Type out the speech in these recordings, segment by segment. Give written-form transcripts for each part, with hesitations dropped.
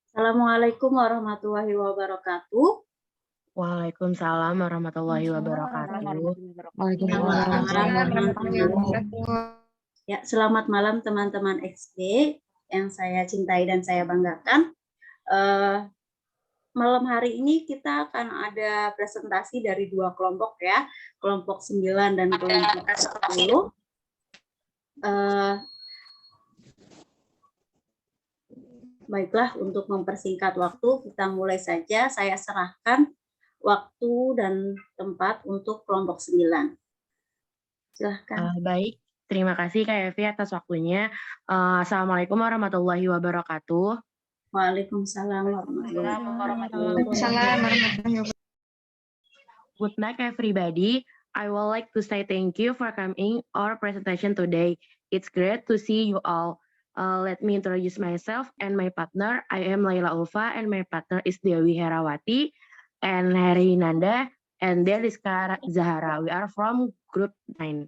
Assalamualaikum warahmatullahi wabarakatuh. Waalaikumsalam warahmatullahi wabarakatuh. Waalaikumsalam warahmatullahi wabarakatuh. Ya, selamat malam teman-teman SD yang saya cintai dan saya banggakan. Malam hari ini kita akan ada presentasi dari dua kelompok ya, kelompok 9 dan kelompok 10. Baiklah, untuk mempersingkat waktu, kita mulai saja. Saya serahkan waktu dan tempat untuk kelompok 9. Silahkan. Baik, terima kasih Kak Evi atas waktunya. Assalamualaikum warahmatullahi wabarakatuh. Waalaikumsalam warahmatullahi wabarakatuh. Good night everybody. I would like to say thank you for coming our presentation today. It's great to see you all. Let me introduce myself and my partner. I am Laila Ulfa and my partner is Dewi Herawati and Heri Nanda and Deliska Zahara. We are from group 9.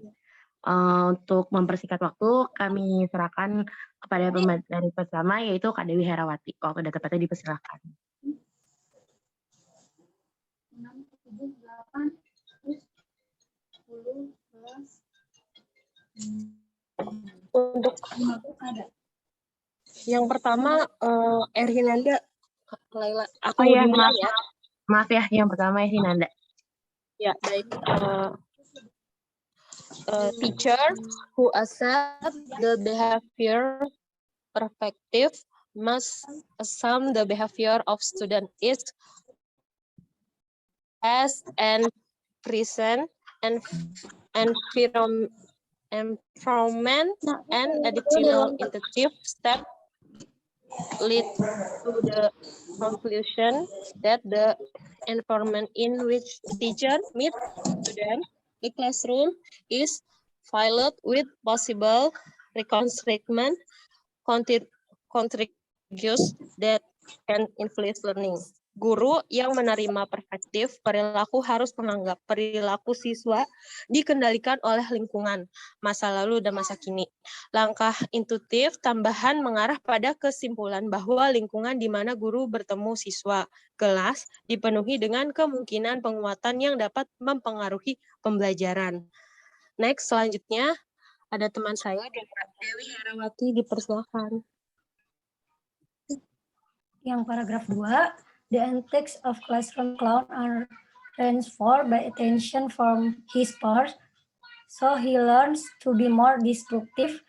Untuk mempersingkat waktu, kami serahkan kepada pemateri pertama yaitu Kak Dewi Herawati. Waktu dan tempatnya dipersilakan. Untuk yang pertama Erhinanda, Laila. Aku ya, dimulai ya. Maaf ya, yang pertama Erhinanda. Ya, baik. Teacher who accept the behavior perspective must assume the behavior of student is as and present and environment and additional intuitive step lead to the conclusion that the environment in which teacher meet student the classroom is filled with possible reconstruction contributes that can influence learning. Guru yang menerima perspektif perilaku harus menganggap perilaku siswa dikendalikan oleh lingkungan, masa lalu dan masa kini. Langkah intuitif tambahan mengarah pada kesimpulan bahwa lingkungan di mana guru bertemu siswa, kelas, dipenuhi dengan kemungkinan penguatan yang dapat mempengaruhi pembelajaran. Next, selanjutnya ada teman saya, Dewi Herawati, dipersilakan. Yang paragraf 2, the antics of classroom clown are transformed by attention from his part, so he learns to be more destructive.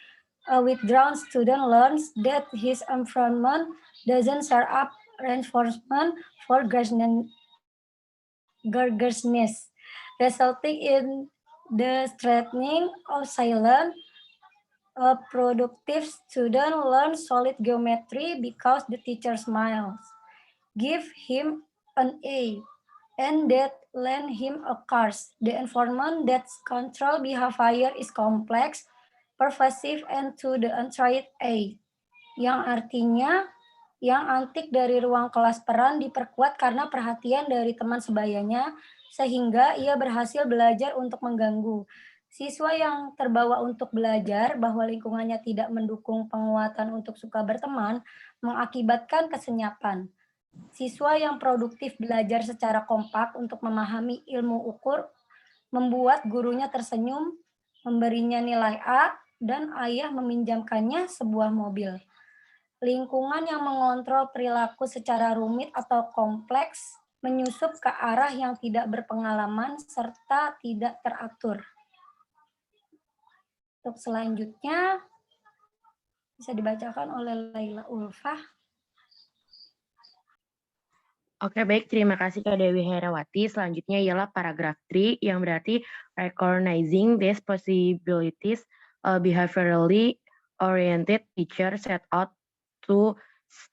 A withdrawn student learns that his environment doesn't serve up reinforcement for gregarious, resulting in the strengthening of silence. A productive student learns solid geometry because the teacher smiles. Give him an A, and that lend him a curse. The environment that control behavior is complex, pervasive, and to the untried A. Yang artinya, yang antik dari ruang kelas peran diperkuat karena perhatian dari teman sebayanya, sehingga ia berhasil belajar untuk mengganggu. Siswa yang terbawa untuk belajar bahwa lingkungannya tidak mendukung penguatan untuk suka berteman, mengakibatkan kesenyapan. Siswa yang produktif belajar secara kompak untuk memahami ilmu ukur, membuat gurunya tersenyum, memberinya nilai A, dan ayah meminjamkannya sebuah mobil. Lingkungan yang mengontrol perilaku secara rumit atau kompleks menyusup ke arah yang tidak berpengalaman serta tidak teratur. Untuk selanjutnya bisa dibacakan oleh Laila Ulfa. Oke, baik. Terima kasih Kak Dewi Herawati. Selanjutnya ialah paragraf 3 yang berarti recognizing these possibilities, behaviorally oriented teacher set out to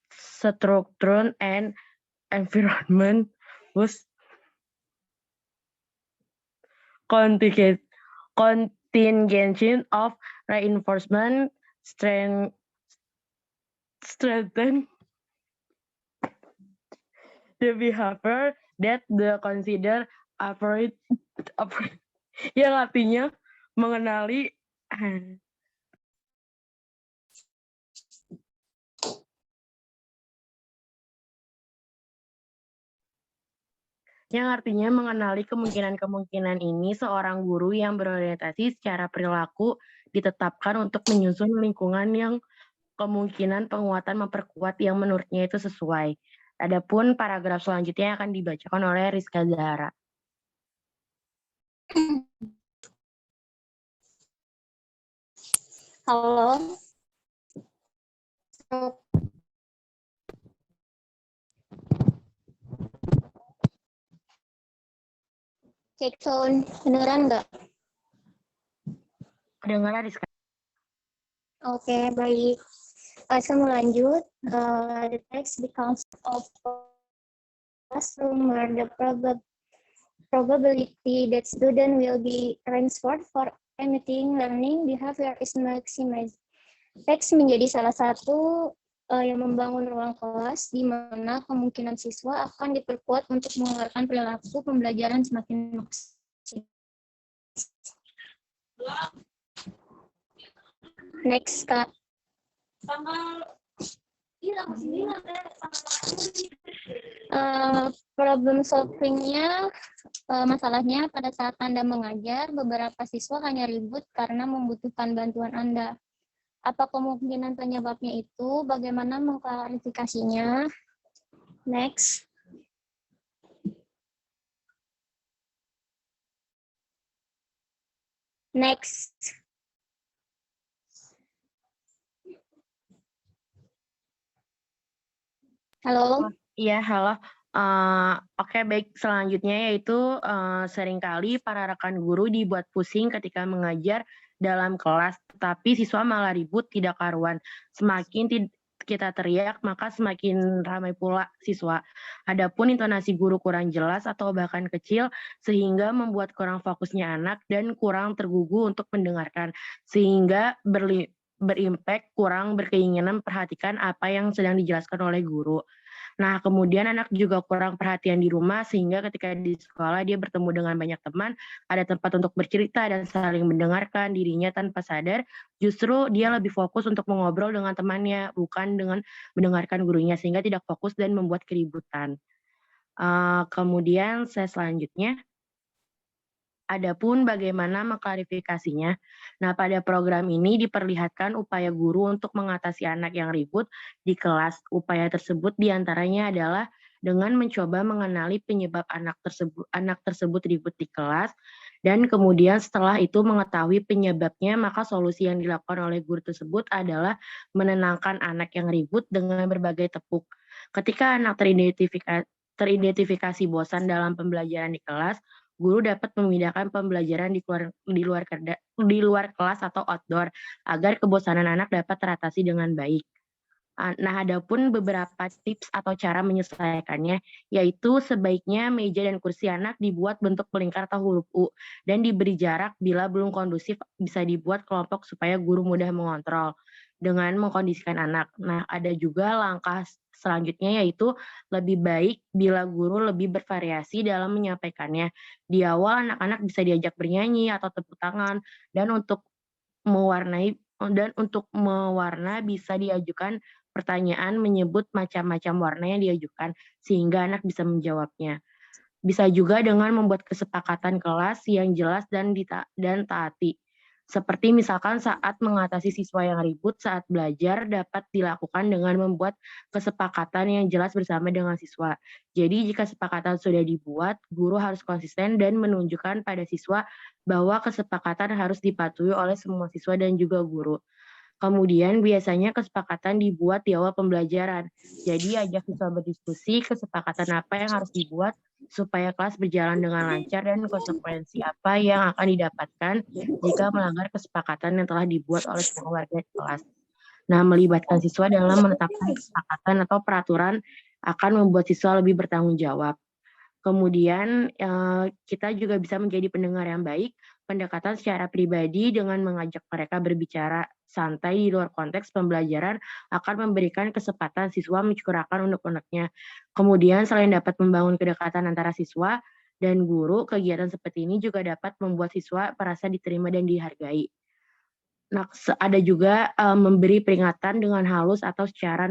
structure and environment whose contingent of reinforcement strengthen the behavior that the consider appropriate yang artinya mengenali yang artinya mengenali kemungkinan-kemungkinan ini seorang guru yang berorientasi secara perilaku ditetapkan untuk menyusun lingkungan yang kemungkinan penguatan memperkuat yang menurutnya itu sesuai. Adapun paragraf selanjutnya akan dibacakan oleh Rizka Zahara. Halo. Cek sound, beneran nggak? Kedengaran Rizka? Oke, baik. Saya mau lanjut. The text becomes of classroom where the probability that student will be transferred for emitting learning behavior is maximized. Teks menjadi salah satu yang membangun ruang kelas di mana kemungkinan siswa akan diperkuat untuk mengeluarkan perilaku pembelajaran semakin maksimal. Next, Kak. Problem solving-nya, masalahnya pada saat Anda mengajar, beberapa siswa hanya ribut karena membutuhkan bantuan Anda. Apa kemungkinan penyebabnya itu? Bagaimana mengklarifikasinya? Next. Next. Halo. Iya, halo. Oke, baik. Selanjutnya yaitu seringkali para rekan guru dibuat pusing ketika mengajar dalam kelas, tetapi siswa malah ribut tidak karuan. Semakin kita teriak, maka semakin ramai pula siswa. Adapun intonasi guru kurang jelas atau bahkan kecil, sehingga membuat kurang fokusnya anak dan kurang tergugah untuk mendengarkan, sehingga berimpact kurang berkeinginan perhatikan apa yang sedang dijelaskan oleh guru. Nah, kemudian anak juga kurang perhatian di rumah sehingga ketika di sekolah dia bertemu dengan banyak teman, ada tempat untuk bercerita dan saling mendengarkan dirinya tanpa sadar, justru dia lebih fokus untuk mengobrol dengan temannya, bukan dengan mendengarkan gurunya sehingga tidak fokus dan membuat keributan. Kemudian saya selanjutnya, adapun bagaimana mengklarifikasinya. Nah, pada program ini diperlihatkan upaya guru untuk mengatasi anak yang ribut di kelas. Upaya tersebut diantaranya adalah dengan mencoba mengenali penyebab anak tersebut ribut di kelas, dan kemudian setelah itu mengetahui penyebabnya, maka solusi yang dilakukan oleh guru tersebut adalah menenangkan anak yang ribut dengan berbagai tepuk. Ketika anak teridentifikasi bosan dalam pembelajaran di kelas, guru dapat memindahkan pembelajaran di luar kelas atau outdoor agar kebosanan anak dapat teratasi dengan baik. Nah, adapun beberapa tips atau cara menyelesaikannya, yaitu sebaiknya meja dan kursi anak dibuat bentuk melingkar atau huruf U dan diberi jarak bila belum kondusif bisa dibuat kelompok supaya guru mudah mengontrol dengan mengkondisikan anak. Nah, ada juga langkah selanjutnya yaitu lebih baik bila guru lebih bervariasi dalam menyampaikannya. Di awal anak-anak bisa diajak bernyanyi atau tepuk tangan, dan untuk mewarna bisa diajukan pertanyaan menyebut macam-macam warna yang diajukan sehingga anak bisa menjawabnya. Bisa juga dengan membuat kesepakatan kelas yang jelas dan taati. Seperti misalkan saat mengatasi siswa yang ribut saat belajar dapat dilakukan dengan membuat kesepakatan yang jelas bersama dengan siswa. Jadi jika kesepakatan sudah dibuat, guru harus konsisten dan menunjukkan pada siswa bahwa kesepakatan harus dipatuhi oleh semua siswa dan juga guru. Kemudian biasanya kesepakatan dibuat di awal pembelajaran. Jadi ajak siswa berdiskusi kesepakatan apa yang harus dibuat supaya kelas berjalan dengan lancar dan konsekuensi apa yang akan didapatkan jika melanggar kesepakatan yang telah dibuat oleh semua warga kelas. Nah, melibatkan siswa dalam menetapkan kesepakatan atau peraturan akan membuat siswa lebih bertanggung jawab. Kemudian kita juga bisa menjadi pendengar yang baik, pendekatan secara pribadi dengan mengajak mereka berbicara santai di luar konteks pembelajaran akan memberikan kesempatan siswa mencurahkan unek-uneknya. Kemudian selain dapat membangun kedekatan antara siswa dan guru, kegiatan seperti ini juga dapat membuat siswa merasa diterima dan dihargai. Nah, ada juga memberi peringatan dengan halus atau secara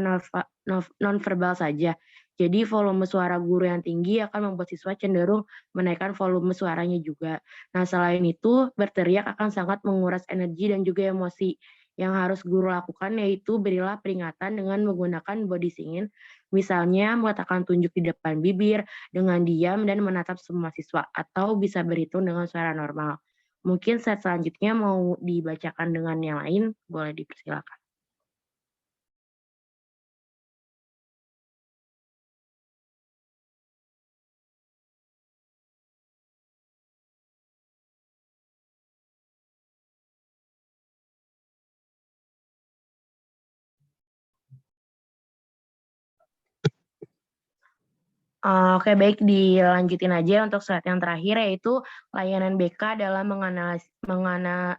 non-verbal saja. Jadi volume suara guru yang tinggi akan membuat siswa cenderung menaikkan volume suaranya juga. Nah, selain itu, berteriak akan sangat menguras energi dan juga emosi. Yang harus guru lakukan yaitu berilah peringatan dengan menggunakan body singing, misalnya meletakkan tunjuk di depan bibir dengan diam dan menatap semua siswa, atau bisa berhitung dengan suara normal. Mungkin slide selanjutnya mau dibacakan dengan yang lain, boleh dipersilakan. Oke, baik, dilanjutin aja untuk slide yang terakhir, yaitu layanan BK dalam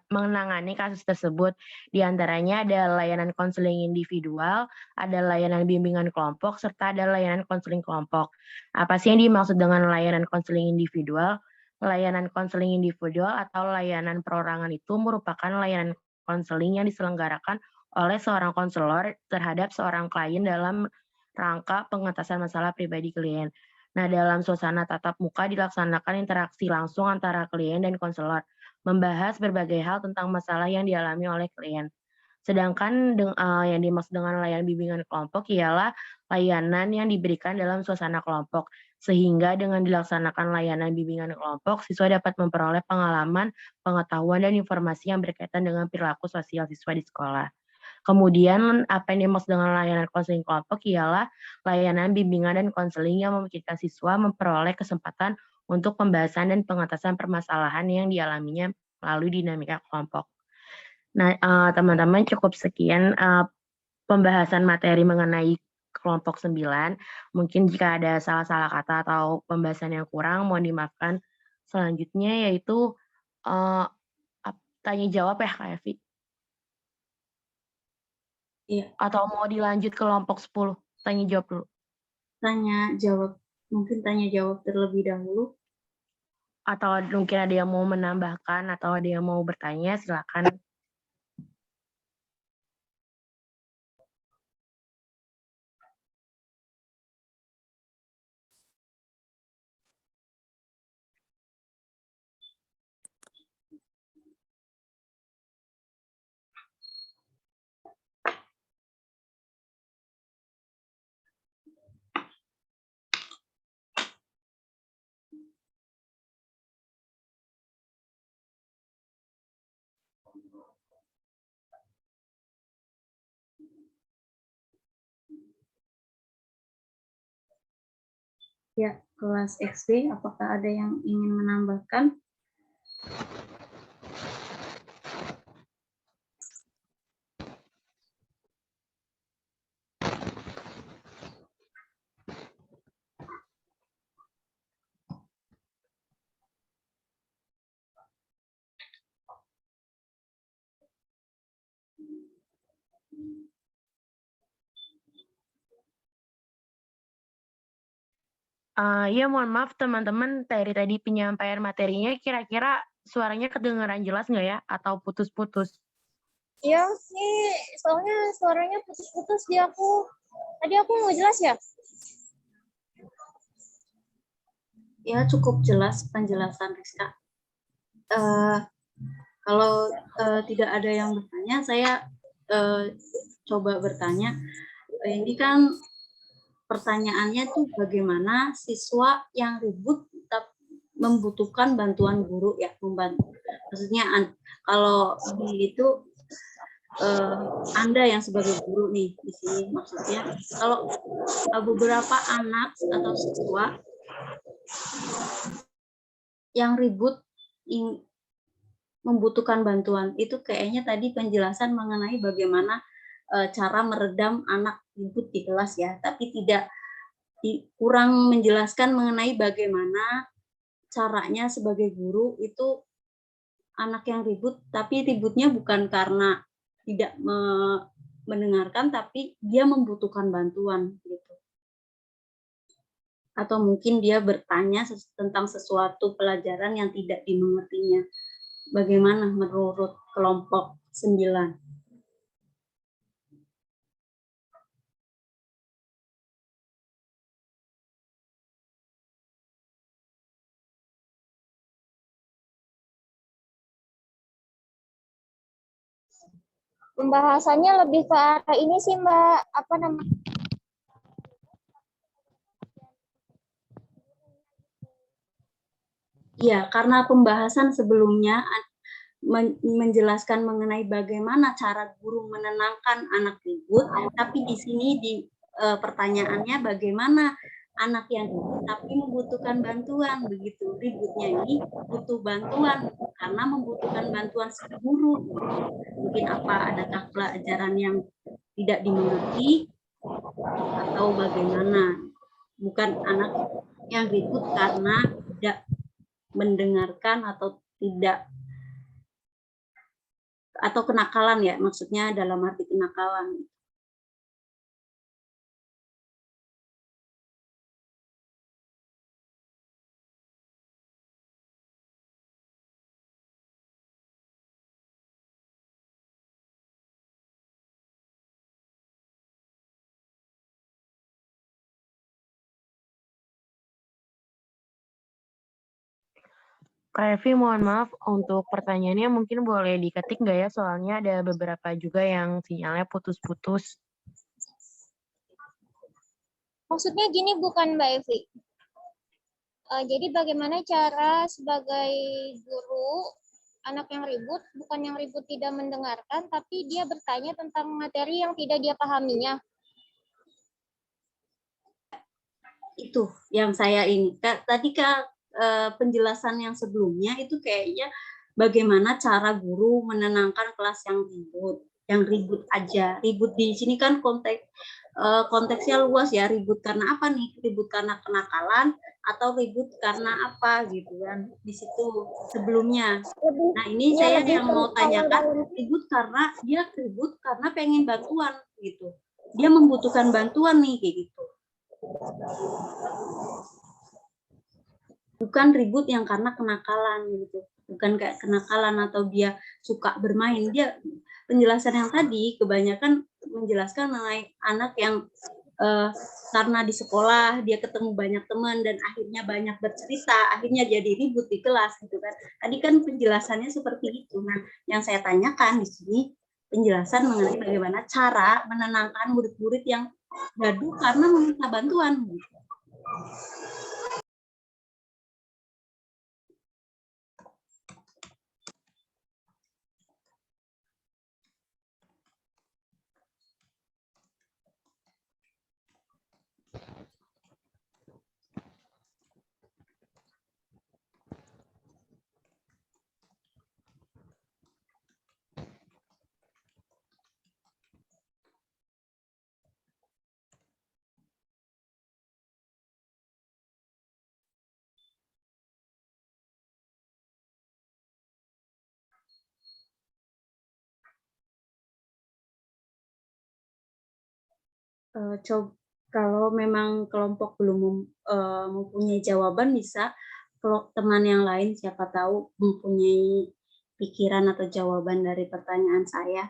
menangani kasus tersebut. Di antaranya ada layanan konseling individual, ada layanan bimbingan kelompok, serta ada layanan konseling kelompok. Apa sih yang dimaksud dengan layanan konseling individual? Layanan konseling individual atau layanan perorangan itu merupakan layanan konseling yang diselenggarakan oleh seorang konselor terhadap seorang klien dalam rangka pengentasan masalah pribadi klien. Nah, dalam suasana tatap muka dilaksanakan interaksi langsung antara klien dan konselor, membahas berbagai hal tentang masalah yang dialami oleh klien. Sedangkan yang dimaksud dengan layanan bimbingan kelompok ialah layanan yang diberikan dalam suasana kelompok, sehingga dengan dilaksanakan layanan bimbingan kelompok, siswa dapat memperoleh pengalaman, pengetahuan, dan informasi yang berkaitan dengan perilaku sosial siswa di sekolah. Kemudian apa yang dimaksud dengan layanan konseling kelompok ialah layanan bimbingan dan konseling yang memungkinkan siswa memperoleh kesempatan untuk pembahasan dan pengatasan permasalahan yang dialaminya melalui dinamika kelompok. Nah, teman-teman, cukup sekian pembahasan materi mengenai kelompok 9. Mungkin jika ada salah-salah kata atau pembahasan yang kurang, mohon dimaafkan. Selanjutnya yaitu tanya jawab ya, Kak Evi. Iya, Atau mau dilanjut kelompok 10? Tanya jawab dulu. tanya jawab. Mungkin tanya jawab terlebih dahulu. Atau mungkin ada yang mau menambahkan atau ada yang mau bertanya, silakan. Ya, kelas XB, apakah ada yang ingin menambahkan? Ya, mohon maaf teman-teman, dari tadi penyampaian materinya kira-kira suaranya kedengaran jelas nggak ya? Atau putus-putus? Ya, nih soalnya suaranya putus-putus di aku. Tadi aku mau jelas ya? Ya, cukup jelas penjelasan Rizka. Kalau tidak ada yang bertanya, saya coba bertanya. Ini kan pertanyaannya tuh bagaimana siswa yang ribut tetap membutuhkan bantuan guru ya, membantu. Maksudnya kalau itu Anda yang sebagai guru nih di sini, maksudnya kalau beberapa anak atau siswa yang ribut membutuhkan bantuan, itu kayaknya tadi penjelasan mengenai bagaimana cara meredam anak ribut di kelas ya, tapi tidak kurang menjelaskan mengenai bagaimana caranya sebagai guru itu anak yang ribut, tapi ributnya bukan karena tidak mendengarkan, tapi dia membutuhkan bantuan gitu. Atau mungkin dia bertanya tentang sesuatu pelajaran yang tidak dimengertinya. Bagaimana menurut kelompok 9? Pembahasannya lebih ke arah ini sih Mbak, apa namanya? Iya, karena pembahasan sebelumnya menjelaskan mengenai bagaimana cara guru menenangkan anak ribut, tapi di sini di pertanyaannya bagaimana anak yang ribut tapi membutuhkan bantuan, begitu. Ributnya ini butuh bantuan karena membutuhkan bantuan si guru. Mungkin adakah pelajaran yang tidak dimengerti atau bagaimana? Bukan anak yang ribut karena tidak mendengarkan atau tidak, atau kenakalan ya, maksudnya dalam arti kenakalan. Kak Evi, mohon maaf untuk pertanyaannya mungkin boleh diketik nggak ya? Soalnya ada beberapa juga yang sinyalnya putus-putus. Maksudnya gini bukan Mbak Evi? Jadi bagaimana cara sebagai guru anak yang ribut, bukan yang ribut tidak mendengarkan, tapi dia bertanya tentang materi yang tidak dia pahaminya. Itu yang saya ini. Tadi penjelasan yang sebelumnya itu kayaknya bagaimana cara guru menenangkan kelas yang ribut aja. Ribut di sini kan konteksnya luas ya, ribut karena apa nih? Ribut karena kenakalan atau ribut karena apa gitu kan di situ sebelumnya. Nah, ini saya yang mau tanyakan, ribut karena dia ribut karena pengen bantuan gitu. Dia membutuhkan bantuan nih kayak gitu. Bukan ribut yang karena kenakalan gitu. Bukan kayak kenakalan atau dia suka bermain. Dia penjelasan yang tadi kebanyakan menjelaskan mengenai anak yang karena di sekolah dia ketemu banyak teman dan akhirnya banyak bercerita, akhirnya jadi ribut di kelas gitu kan. Tadi kan penjelasannya seperti itu. Nah, yang saya tanyakan di sini penjelasan mengenai bagaimana cara menenangkan murid-murid yang gaduh karena meminta bantuan gitu. Kalau memang kelompok belum mempunyai jawaban, bisa kalau teman yang lain siapa tahu mempunyai pikiran atau jawaban dari pertanyaan saya.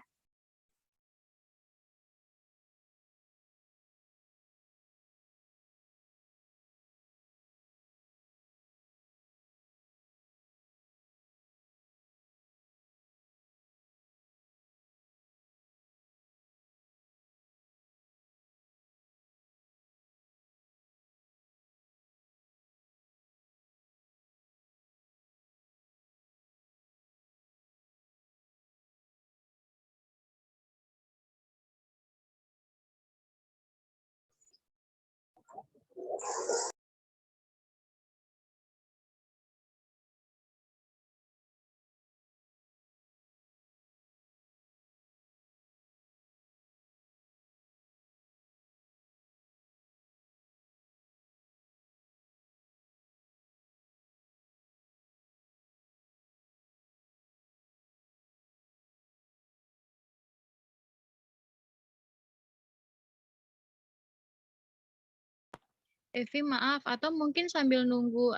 Evi, maaf, atau mungkin sambil nunggu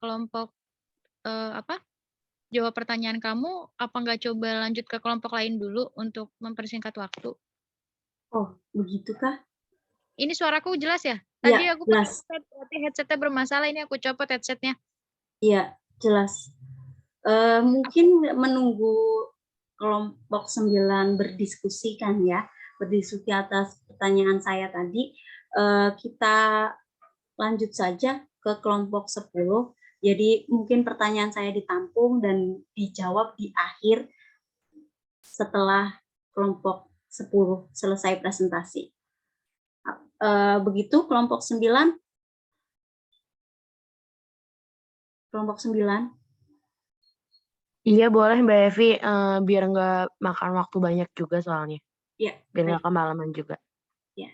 kelompok jawab pertanyaan kamu, apa nggak coba lanjut ke kelompok lain dulu untuk mempersingkat waktu? Oh, begitukah? Ini suaraku jelas ya? Tadi Ya, aku jelas. pakai berarti headsetnya bermasalah, ini aku copot headsetnya. Iya, jelas. Mungkin menunggu kelompok 9 berdiskusikan ya, berdiskusi atas pertanyaan saya tadi. Kita lanjut saja ke kelompok 10. Jadi mungkin pertanyaan saya ditampung dan dijawab di akhir setelah kelompok 10 selesai presentasi. Begitu kelompok 9. Kelompok 9. Iya boleh Mbak Evi, biar nggak makan waktu banyak juga soalnya. Ya, Biar baik. nggak kemalaman juga. Ya.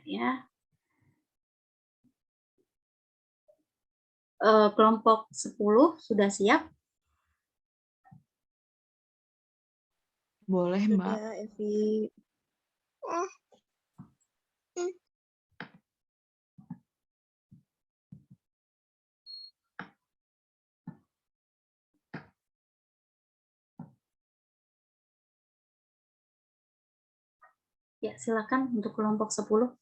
Kelompok 10 sudah siap? Boleh, Mbak. Sudah, Evi. Ya, silakan untuk kelompok 10.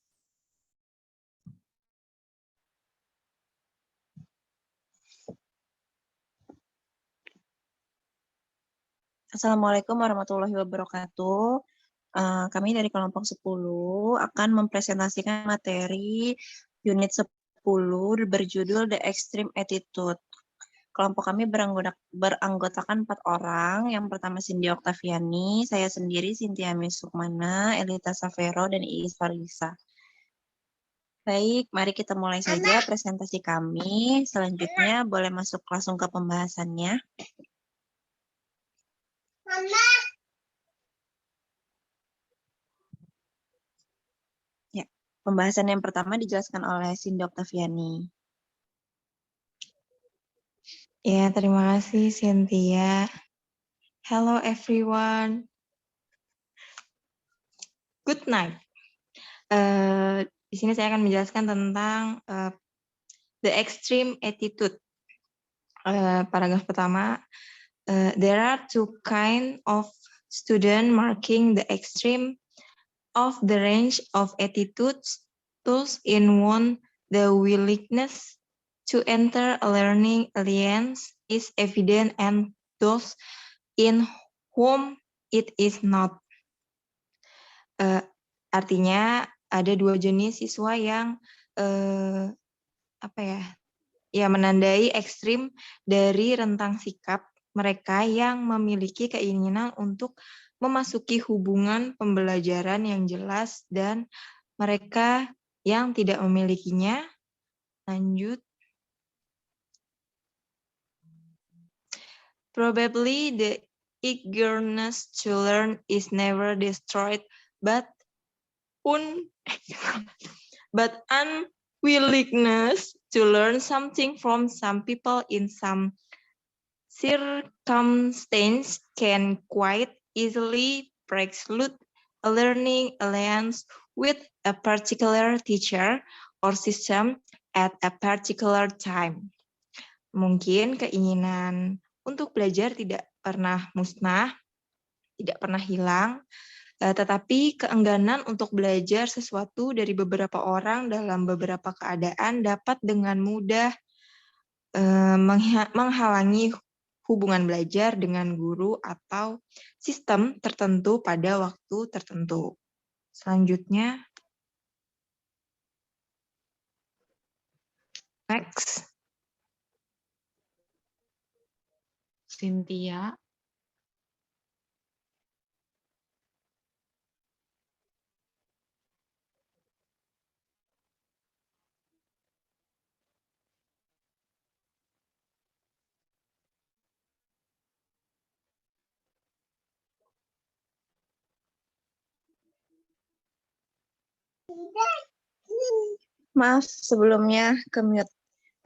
Assalamualaikum warahmatullahi wabarakatuh. Kami dari kelompok 10 akan mempresentasikan materi unit 10 berjudul The Extreme Attitude. Kelompok kami beranggotakan 4 orang. Yang pertama Cindy Oktaviani, saya sendiri Cynthia Misukmana, Elita Savero, dan Iis Farisa. Baik, mari kita mulai saja presentasi kami. Selanjutnya boleh masuk langsung ke pembahasannya. Ya, pembahasan yang pertama dijelaskan oleh Cindy Oktaviani. Ya, terima kasih Cynthia. Hello everyone. Good night. Di sini saya akan menjelaskan tentang the extreme attitude. Paragraf pertama, there are two kind of student marking the extreme of the range of attitudes. Those in one, the willingness to enter a learning alliance is evident, and those in whom it is not. Artinya ada dua jenis siswa yang menandai ekstrim dari rentang sikap mereka yang memiliki keinginan untuk memasuki hubungan pembelajaran yang jelas dan mereka yang tidak memilikinya. Lanjut. Probably the eagerness to learn is never destroyed, but unwillingness to learn something from some people in some circumstance can quite easily preclude a learning alliance with a particular teacher or system at a particular time. Mungkin keinginan untuk belajar tidak pernah musnah, tidak pernah hilang, tetapi keengganan untuk belajar sesuatu dari beberapa orang dalam beberapa keadaan dapat dengan mudah menghalangi hubungan belajar dengan guru atau sistem tertentu pada waktu tertentu. Selanjutnya, next. Cynthia. Maaf sebelumnya ke mute.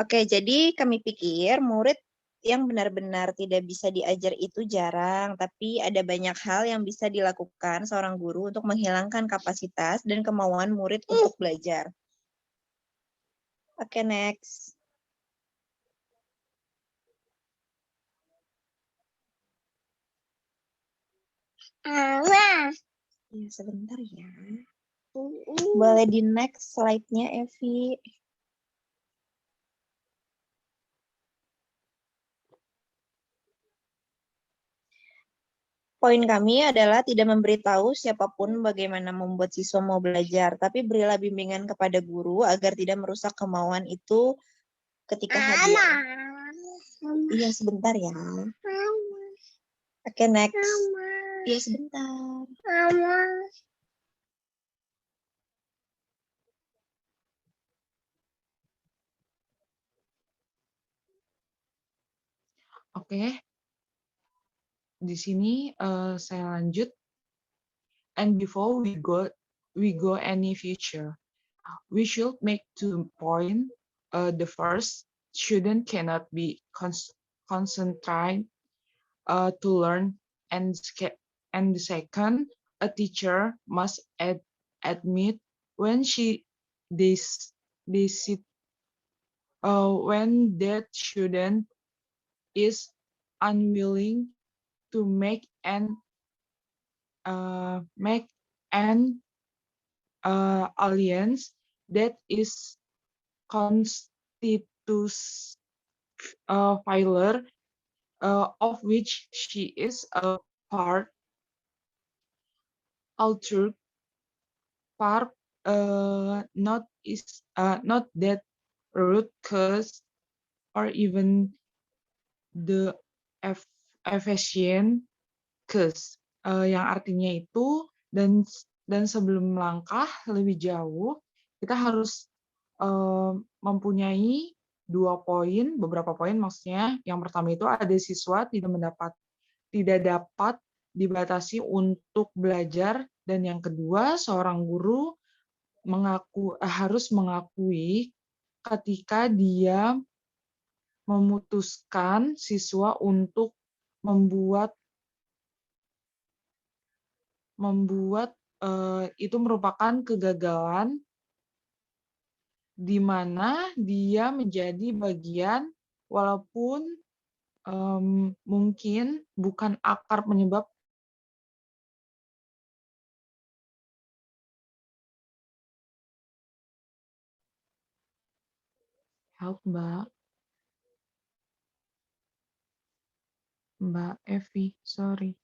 Oke, jadi kami pikir murid yang benar-benar tidak bisa diajar itu jarang, tapi ada banyak hal yang bisa dilakukan seorang guru untuk menghilangkan kapasitas dan kemauan murid untuk belajar. Oke, next. Ya, sebentar ya. Boleh di next slide-nya, Evi. Poin kami adalah tidak memberitahu siapapun bagaimana membuat siswa mau belajar, tapi berilah bimbingan kepada guru agar tidak merusak kemauan itu ketika hadir. Iya, sebentar ya. Oke, next. Iya, sebentar. Oke, di sini saya lanjut. And before we go any future, we should make 2 point. The first, student cannot be concentrate to learn, and the second, a teacher must admit when they sit when that student is unwilling to make an alliance that is constitutes a failure of which she is a part, altered part, not that root cause or even the efficient cause, yang artinya itu dan sebelum melangkah lebih jauh kita harus mempunyai beberapa poin maksudnya. Yang pertama itu ada siswa tidak dapat dibatasi untuk belajar, dan yang kedua seorang guru harus mengakui ketika dia memutuskan siswa untuk membuat itu merupakan kegagalan di mana dia menjadi bagian walaupun mungkin bukan akar penyebab. Help Mbak Evi, sorry.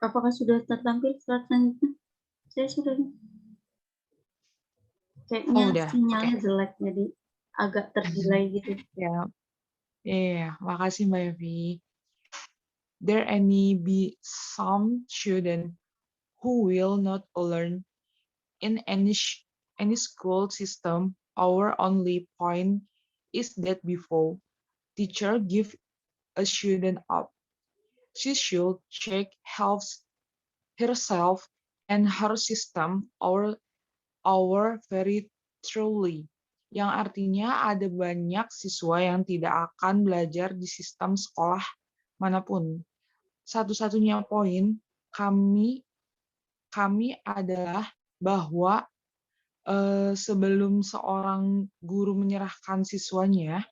Apakah sudah tertampil slide selanjutnya? Saya sudah. Kayaknya udah. sinyalnya jelek, jadi agak terdelay gitu. Ya, makasih Mbak Evi. There be some student who will not learn in any school system. Our only point is that before teacher give a student up, she should check herself and her system our very truly. Yang artinya ada banyak siswa yang tidak akan belajar di sistem sekolah manapun. Satu-satunya poin kami adalah bahwa sebelum seorang guru menyerahkan siswanya,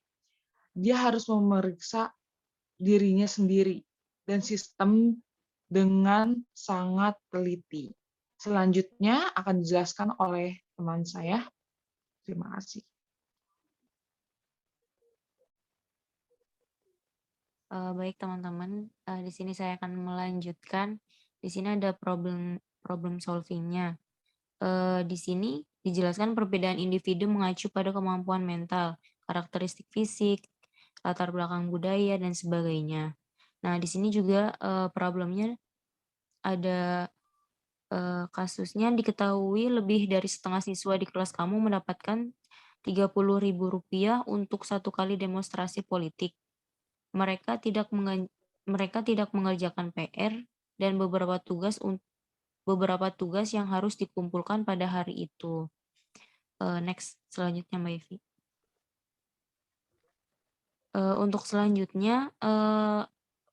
dia harus memeriksa dirinya sendiri dan sistem dengan sangat teliti. Selanjutnya akan dijelaskan oleh teman saya. Terima kasih. Baik teman-teman, di sini saya akan melanjutkan. Di sini ada problem solving-nya. Di sini dijelaskan perbedaan individu mengacu pada kemampuan mental, karakteristik fisik, latar belakang budaya, dan sebagainya. Nah, di sini juga problemnya ada kasusnya diketahui lebih dari setengah siswa di kelas kamu mendapatkan Rp30.000 untuk 1 kali demonstrasi politik. Mereka tidak mengerjakan PR dan beberapa tugas yang harus dikumpulkan pada hari itu. Next, selanjutnya Mbak Evi. Untuk selanjutnya,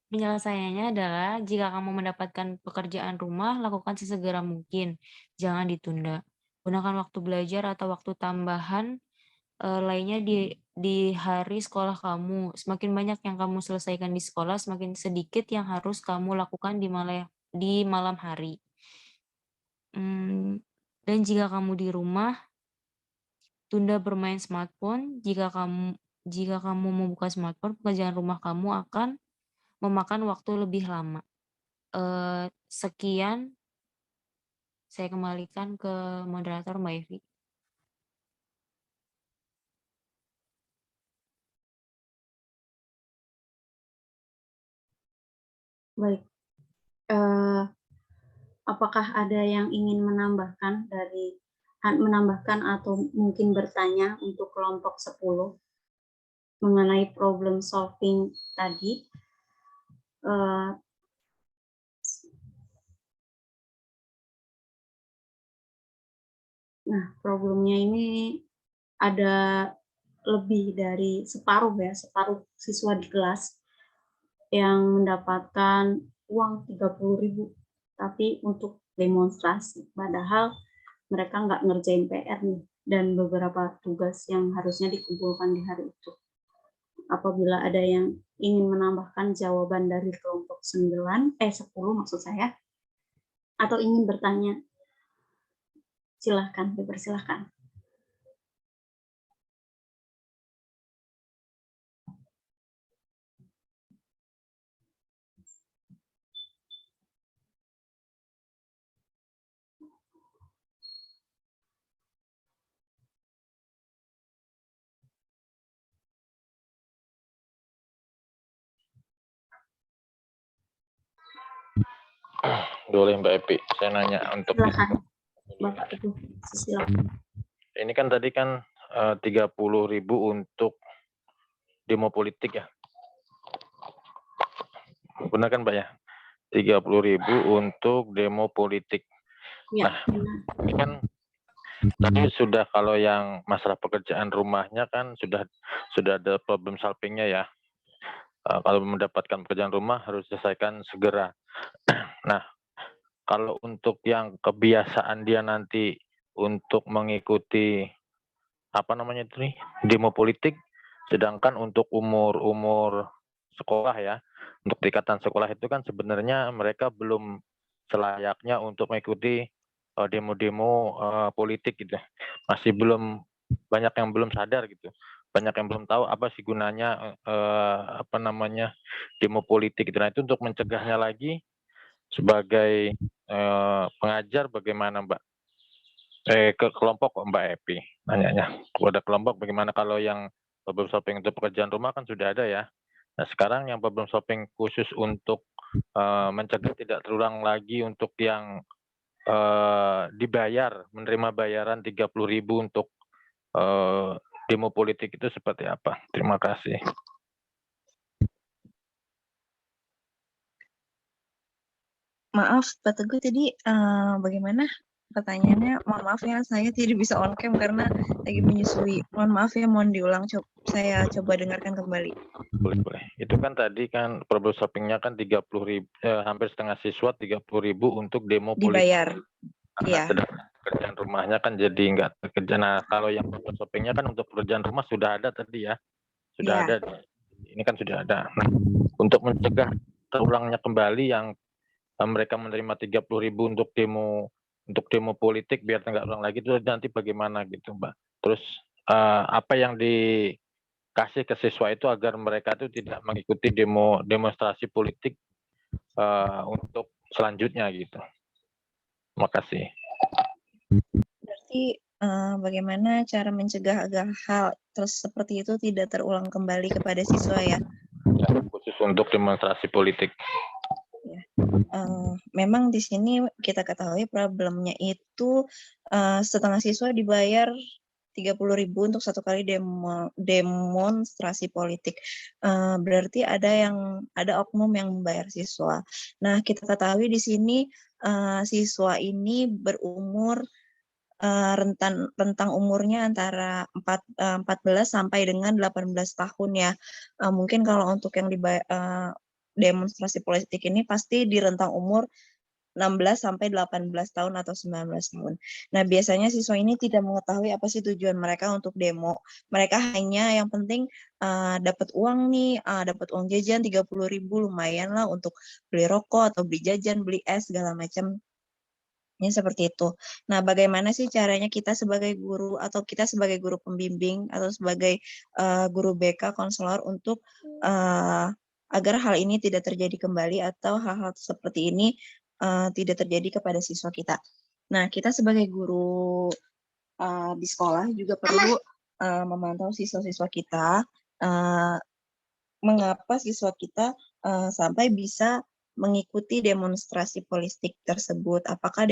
penyelesaiannya adalah jika kamu mendapatkan pekerjaan rumah, lakukan sesegera mungkin, jangan ditunda. Gunakan waktu belajar atau waktu tambahan lainnya di hari sekolah kamu. Semakin banyak yang kamu selesaikan di sekolah, semakin sedikit yang harus kamu lakukan di malam hari. Dan jika kamu di rumah, Tunda bermain smartphone. Jika kamu membuka smartphone, pekerjaan rumah kamu akan memakan waktu lebih lama. Sekian, saya kembalikan ke moderator Mbak Evi. Baik. Apakah ada yang ingin menambahkan atau mungkin bertanya untuk kelompok 10 mengenai problem solving tadi? Nah, problemnya ini ada lebih dari separuh siswa di kelas yang mendapatkan uang 30.000, tapi untuk demonstrasi, padahal mereka nggak ngerjain PR nih, dan beberapa tugas yang harusnya dikumpulkan di hari itu. Apabila ada yang ingin menambahkan jawaban dari kelompok 10 maksud saya, atau ingin bertanya, silahkan, dipersilahkan. Boleh Mbak Epi, saya nanya untuk Silakan, Bapak Ibu, silakan. ini kan tadi kan 30.000 untuk demo politik ya. Benar kan Mbak ya? 30.000 untuk demo politik. Ya, nah, ini kan tadi sudah, kalau yang masalah pekerjaan rumahnya kan sudah ada problem solvingnya ya. Kalau mendapatkan pekerjaan rumah harus selesaikan segera. Nah, kalau untuk yang kebiasaan dia nanti untuk mengikuti apa namanya itu nih, demo politik, sedangkan untuk umur sekolah ya, untuk tingkatan sekolah itu kan sebenarnya mereka belum selayaknya untuk mengikuti demo-demo politik gitu. Masih belum, banyak yang belum sadar gitu. Banyak yang belum tahu apa sih gunanya apa namanya demo politik gitu. Nah, itu untuk mencegahnya lagi sebagai pengajar bagaimana Mbak? Ke kelompok Mbak Epi nanyanya. Kepada kelompok bagaimana kalau yang problem solving untuk pekerjaan rumah kan sudah ada ya. Nah, sekarang yang problem solving khusus untuk mencegah tidak terulang lagi untuk yang menerima bayaran 30.000 untuk demo politik itu seperti apa? Terima kasih. Maaf, Pak Teguh tadi bagaimana pertanyaannya? Mohon maaf ya, saya tidak bisa on cam karena lagi menyusui. Mohon maaf ya, mohon diulang. Saya coba dengarkan kembali. Boleh. Itu kan tadi kan problem solvingnya kan 30.000, hampir setengah siswa 30.000 untuk demo politik. Dibayar. Iya. Sedangkan pekerjaan rumahnya kan jadi nggak terkerja. Nah, kalau yang problem solvingnya kan untuk pekerjaan rumah sudah ada tadi ya. Sudah ada. Ini kan sudah ada. Nah, untuk mencegah terulangnya kembali yang mereka menerima 30.000 untuk demo politik biar nggak ulang lagi, itu nanti bagaimana gitu Mbak. Terus apa yang dikasih ke siswa itu agar mereka itu tidak mengikuti demonstrasi politik untuk selanjutnya gitu. Terima kasih. Berarti bagaimana cara mencegah agar hal seperti itu tidak terulang kembali kepada siswa ya? Ya, khusus untuk demonstrasi politik. Ya. Memang di sini kita ketahui problemnya itu setengah siswa dibayar 30.000 untuk satu kali demonstrasi politik. Berarti ada oknum yang membayar siswa. Nah, kita ketahui di sini siswa ini berumur rentang umurnya antara 14 sampai dengan 18 tahun ya. Mungkin kalau untuk yang demonstrasi politik ini pasti di rentang umur 16 sampai 18 tahun atau 19 tahun. Nah, biasanya siswa ini tidak mengetahui apa sih tujuan mereka untuk demo. Mereka hanya yang penting dapat uang nih, dapat uang jajan 30.000, lumayan lah untuk beli rokok atau beli jajan, beli es segala macam. Ini seperti itu. Nah, bagaimana sih caranya kita sebagai guru atau kita sebagai guru pembimbing atau sebagai guru BK konselor untuk agar hal ini tidak terjadi kembali atau hal-hal seperti ini tidak terjadi kepada siswa kita. Nah, kita sebagai guru di sekolah juga perlu memantau siswa-siswa kita, mengapa siswa kita sampai bisa mengikuti demonstrasi politik tersebut. Apakah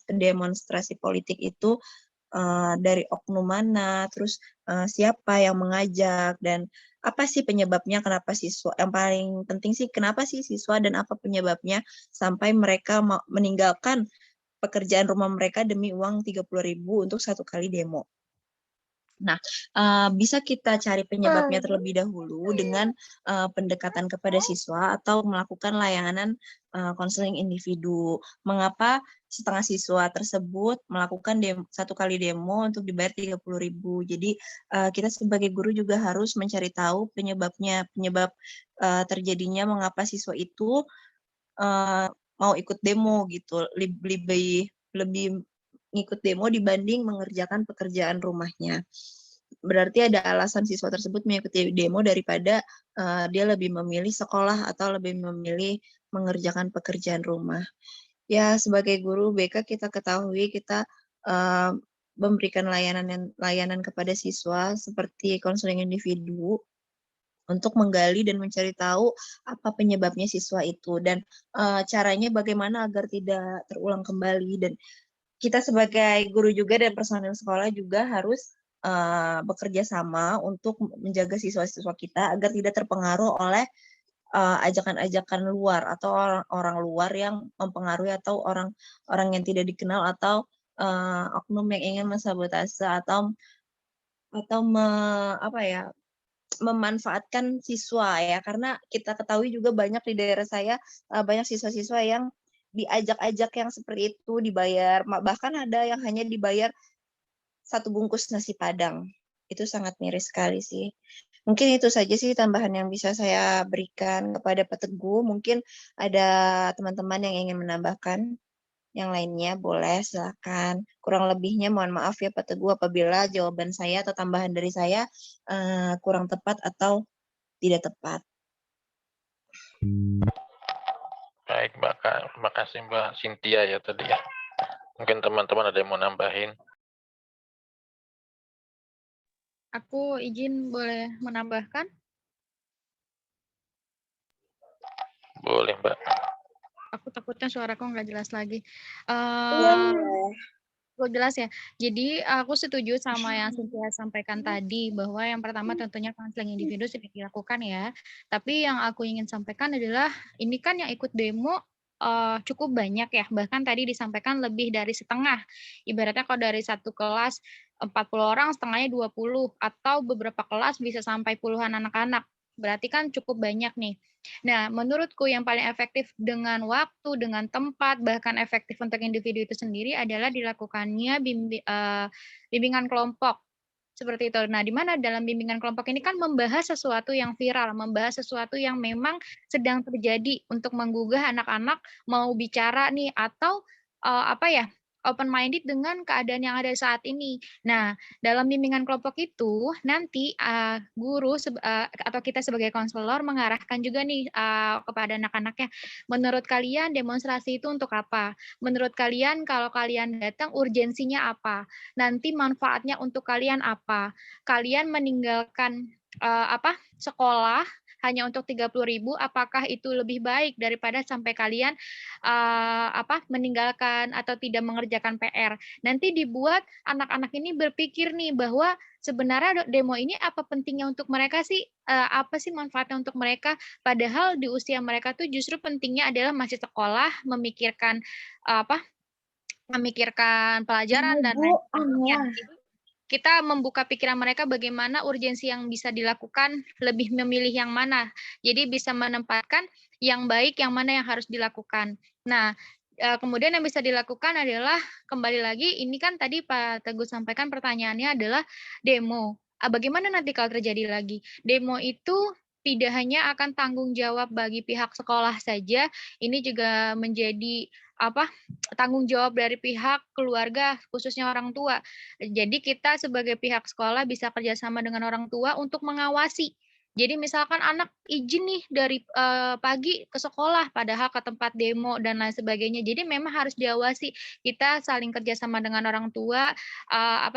demonstrasi politik itu dari oknum mana, terus siapa yang mengajak, dan apa sih penyebabnya, kenapa siswa, yang paling penting sih kenapa sih siswa dan apa penyebabnya sampai mereka meninggalkan pekerjaan rumah mereka demi uang 30.000 untuk 1 kali demo. Nah, bisa kita cari penyebabnya terlebih dahulu dengan pendekatan kepada siswa atau melakukan layanan konseling individu. Mengapa setengah siswa tersebut melakukan 1 kali demo untuk dibayar 30.000? Jadi kita sebagai guru juga harus mencari tahu penyebabnya, penyebab terjadinya mengapa siswa itu mau ikut demo gitu, lebih ngikut demo dibanding mengerjakan pekerjaan rumahnya. Berarti ada alasan siswa tersebut mengikuti demo daripada dia lebih memilih sekolah atau lebih memilih mengerjakan pekerjaan rumah. Ya, sebagai guru BK kita ketahui kita memberikan layanan kepada siswa seperti konseling individu untuk menggali dan mencari tahu apa penyebabnya siswa itu dan caranya bagaimana agar tidak terulang kembali. Dan kita sebagai guru juga dan personel sekolah juga harus bekerja sama untuk menjaga siswa-siswa kita agar tidak terpengaruh oleh ajakan-ajakan luar atau orang luar yang mempengaruhi atau orang yang tidak dikenal atau oknum yang ingin mensabotase atau memanfaatkan siswa ya, karena kita ketahui juga banyak di daerah saya banyak siswa-siswa yang diajak-ajak yang seperti itu dibayar, bahkan ada yang hanya dibayar 1 bungkus nasi Padang. Itu sangat miris sekali sih. Mungkin itu saja sih tambahan yang bisa saya berikan kepada Pak Teguh. Mungkin ada teman-teman yang ingin menambahkan yang lainnya, boleh silakan. Kurang lebihnya mohon maaf ya Pak Teguh apabila jawaban saya atau tambahan dari saya kurang tepat atau tidak tepat. Baik, terima kasih Mbak Cynthia ya tadi ya. Mungkin teman-teman ada yang mau nambahin. Aku izin boleh menambahkan? Boleh Mbak. Aku takutnya suaraku nggak jelas lagi. Iya. Jelas ya. Jadi aku setuju sama yang Cynthia sampaikan tadi bahwa yang pertama tentunya konseling individu sudah dilakukan ya. Tapi yang aku ingin sampaikan adalah ini kan yang ikut demo cukup banyak ya. Bahkan tadi disampaikan lebih dari setengah. Ibaratnya kalau dari satu kelas 40 orang, setengahnya 20 atau beberapa kelas bisa sampai puluhan anak-anak. Berarti kan cukup banyak nih. Nah, menurutku yang paling efektif dengan waktu, dengan tempat, bahkan efektif untuk individu itu sendiri adalah dilakukannya bimbingan kelompok. Seperti itu. Nah, di mana dalam bimbingan kelompok ini kan membahas sesuatu yang viral, membahas sesuatu yang memang sedang terjadi untuk menggugah anak-anak mau bicara nih atau open minded dengan keadaan yang ada saat ini. Nah, dalam bimbingan kelompok itu nanti guru atau kita sebagai konselor mengarahkan juga nih kepada anak-anaknya. Menurut kalian demonstrasi itu untuk apa? Menurut kalian kalau kalian datang urgensinya apa? Nanti manfaatnya untuk kalian apa? Kalian meninggalkan sekolah hanya untuk 30.000, apakah itu lebih baik daripada sampai kalian meninggalkan atau tidak mengerjakan PR? Nanti dibuat anak-anak ini berpikir nih bahwa sebenarnya demo ini apa pentingnya untuk mereka sih? Apa sih manfaatnya untuk mereka? Padahal di usia mereka tuh justru pentingnya adalah masih sekolah, memikirkan pelajaran dan lain sebagainya. Kita membuka pikiran mereka bagaimana urgensi yang bisa dilakukan, lebih memilih yang mana. Jadi bisa menempatkan yang baik, yang mana yang harus dilakukan. Nah, kemudian yang bisa dilakukan adalah, kembali lagi, ini kan tadi Pak Teguh sampaikan pertanyaannya adalah demo. Bagaimana nanti kalau terjadi lagi? Demo itu tidak hanya akan tanggung jawab bagi pihak sekolah saja, ini juga menjadi tanggung jawab dari pihak keluarga, khususnya orang tua. Jadi kita sebagai pihak sekolah bisa kerjasama dengan orang tua untuk mengawasi. Jadi misalkan anak izin nih dari pagi ke sekolah, padahal ke tempat demo dan lain sebagainya. Jadi memang harus diawasi. Kita saling kerjasama dengan orang tua,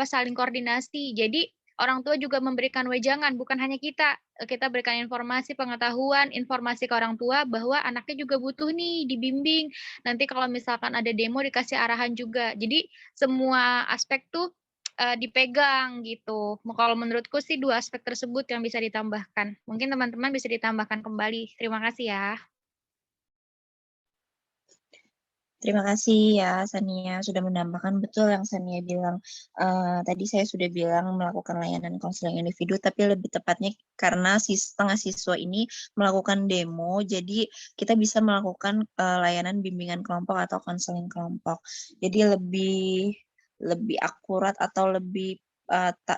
saling koordinasi. Jadi orang tua juga memberikan wejangan, bukan hanya kita. Kita berikan informasi, pengetahuan, informasi ke orang tua bahwa anaknya juga butuh nih dibimbing. Nanti kalau misalkan ada demo dikasih arahan juga. Jadi semua aspek tuh dipegang gitu. Kalau menurutku sih 2 aspek tersebut yang bisa ditambahkan. Mungkin teman-teman bisa ditambahkan kembali. Terima kasih ya. Terima kasih ya Sania sudah menambahkan, betul yang Sania bilang. Tadi saya sudah bilang melakukan layanan konseling individu, tapi lebih tepatnya karena setengah siswa ini melakukan demo, jadi kita bisa melakukan layanan bimbingan kelompok atau konseling kelompok. Jadi lebih akurat atau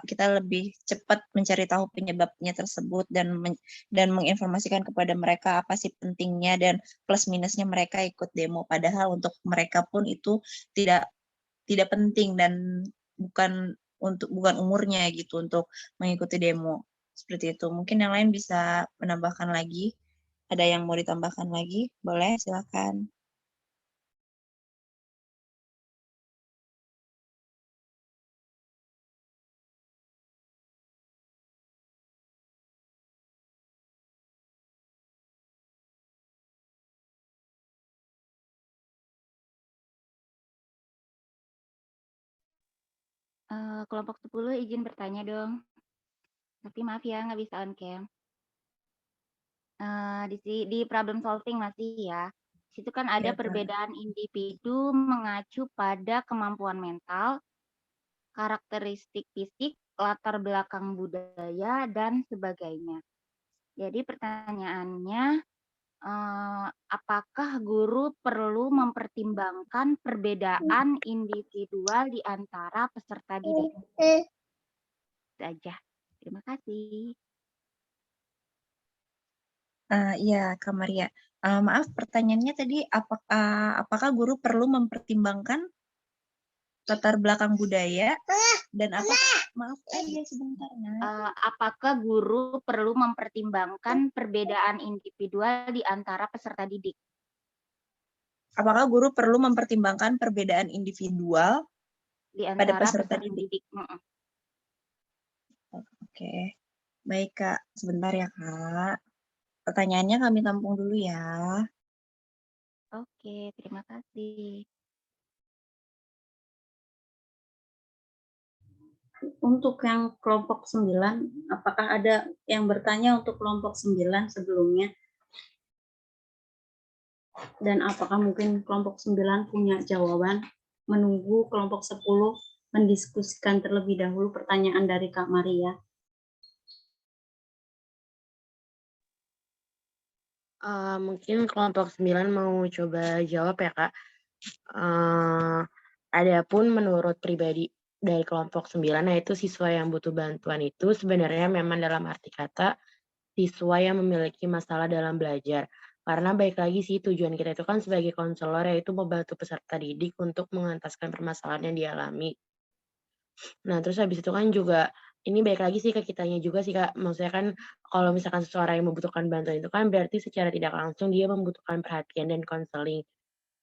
kita lebih cepat mencari tahu penyebabnya tersebut dan menginformasikan kepada mereka apa sih pentingnya dan plus minusnya mereka ikut demo, padahal untuk mereka pun itu tidak penting dan bukan umurnya gitu untuk mengikuti demo. Seperti itu. Mungkin yang lain bisa menambahkan lagi. Ada yang mau ditambahkan lagi? Boleh, silakan. Kelompok 10 izin bertanya dong. Tapi maaf ya nggak bisa on cam. Di problem solving masih ya. Di situ kan ada Ya, Kak. perbedaan individu mengacu pada kemampuan mental, karakteristik fisik, latar belakang budaya, dan sebagainya. Jadi pertanyaannya, apakah guru perlu mempertimbangkan perbedaan individual di antara peserta didik? Itu aja. Terima kasih. Iya, Kak Maria. Maaf, pertanyaannya tadi apakah guru perlu mempertimbangkan latar belakang budaya dan maaf sebentar Nak. Apakah guru perlu mempertimbangkan perbedaan individual di antara peserta didik? Apakah guru perlu mempertimbangkan perbedaan individual Di pada antara peserta peserta didik? didik. Oke. Baik, Kak. Sebentar ya, Kak. Pertanyaannya kami tampung dulu ya. Oke, terima kasih. Untuk yang kelompok 9, apakah ada yang bertanya untuk kelompok 9 sebelumnya? Dan apakah mungkin kelompok 9 punya jawaban? Menunggu kelompok 10 mendiskusikan terlebih dahulu pertanyaan dari Kak Maria. Mungkin kelompok 9 mau coba jawab ya, Kak. Adapun menurut pribadi dari kelompok 9, yaitu siswa yang butuh bantuan itu sebenarnya memang dalam arti kata siswa yang memiliki masalah dalam belajar. Karena baik lagi sih tujuan kita itu kan sebagai konselor yaitu membantu peserta didik untuk mengentaskan permasalahan yang dialami. Nah, terus habis itu kan juga ini baik lagi sih ke kitanya juga sih, Kak. Maksudnya kan kalau misalkan seseorang yang membutuhkan bantuan itu kan berarti secara tidak langsung dia membutuhkan perhatian dan konseling.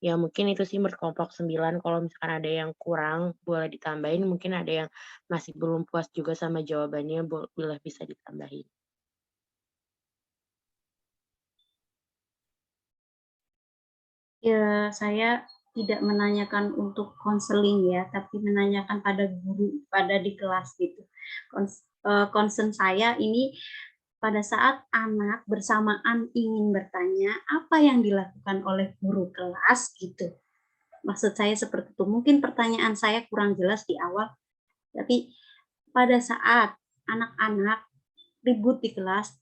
Ya mungkin itu sih menurut kelompok 9, kalau misalkan ada yang kurang boleh ditambahin, mungkin ada yang masih belum puas juga sama jawabannya boleh bisa ditambahin. Ya, saya tidak menanyakan untuk konseling ya, tapi menanyakan pada guru, pada di kelas gitu. Concern saya ini pada saat anak bersamaan ingin bertanya, apa yang dilakukan oleh guru kelas gitu. Maksud saya seperti itu. Mungkin pertanyaan saya kurang jelas di awal, tapi pada saat anak-anak ribut di kelas,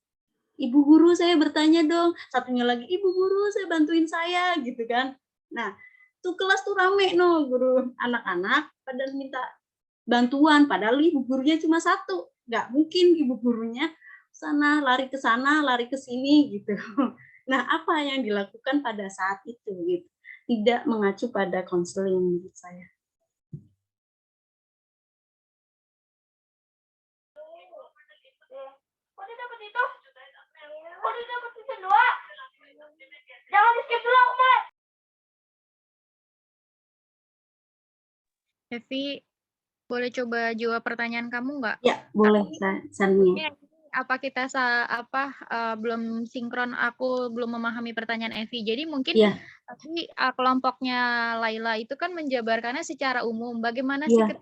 ibu guru saya bertanya dong, satunya lagi ibu guru saya bantuin saya gitu kan. Nah, tuh kelas tuh rame no, guru anak-anak pada minta bantuan padahal ibu gurunya cuma satu. Nggak mungkin ibu gurunya sana, lari ke sana, lari ke sini gitu. Nah, apa yang dilakukan pada saat itu gitu? Tidak mengacu pada konseling menurut saya. Evi, boleh coba jawab pertanyaan kamu nggak? Ya, boleh Sania. Ini apa kita belum sinkron, aku belum memahami pertanyaan Evi. Jadi mungkin Iya, tadi kelompoknya Laila itu kan menjabarkannya secara umum. Bagaimana sih iya,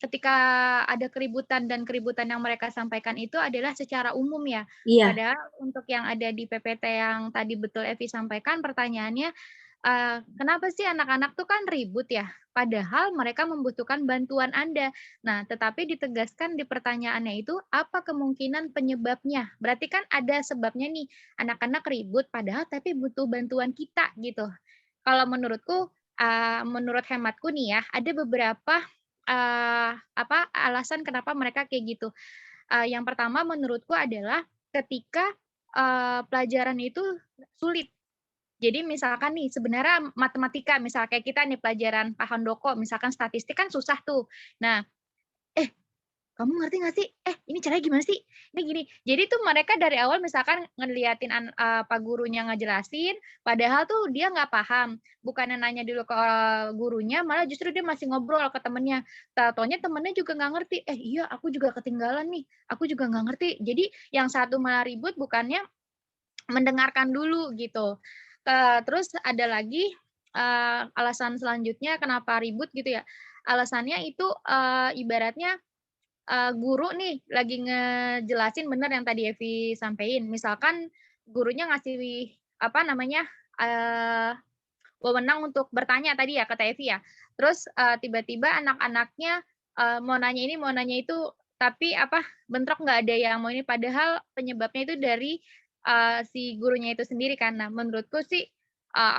ketika ada keributan dan keributan yang mereka sampaikan itu adalah secara umum ya. iya, Padahal untuk yang ada di PPT yang tadi betul Evi sampaikan, pertanyaannya kenapa sih anak-anak tuh kan ribut ya? Padahal mereka membutuhkan bantuan Anda. Nah, tetapi ditegaskan di pertanyaannya itu, apa kemungkinan penyebabnya? Berarti kan ada sebabnya nih, anak-anak ribut padahal tapi butuh bantuan kita gitu. Kalau menurutku, menurut hematku nih ya, ada beberapa alasan kenapa mereka kayak gitu. Yang pertama menurutku adalah ketika pelajaran itu sulit. Jadi misalkan nih, sebenarnya matematika, misal kayak kita nih pelajaran Pak Handoko, misalkan statistik kan susah tuh. Nah, kamu ngerti nggak sih? Ini caranya gimana sih? Ini gini. Jadi tuh mereka dari awal misalkan ngeliatin Pak gurunya ngejelasin, padahal tuh dia nggak paham. Bukannya nanya dulu ke gurunya, malah justru dia masih ngobrol ke temennya. Taunya temennya juga nggak ngerti. Iya, aku juga ketinggalan nih. Aku juga nggak ngerti. Jadi yang satu malah ribut bukannya mendengarkan dulu gitu. Terus ada lagi alasan selanjutnya kenapa ribut gitu ya. Alasannya itu ibaratnya guru nih lagi ngejelasin bener yang tadi Evi sampein. Misalkan gurunya ngasih eee, wewenang untuk bertanya tadi ya kata Evi ya. Terus tiba-tiba anak-anaknya mau nanya ini, mau nanya itu, tapi bentrok nggak ada yang mau ini, padahal penyebabnya itu dari si gurunya itu sendiri kan. Nah, menurutku sih eee,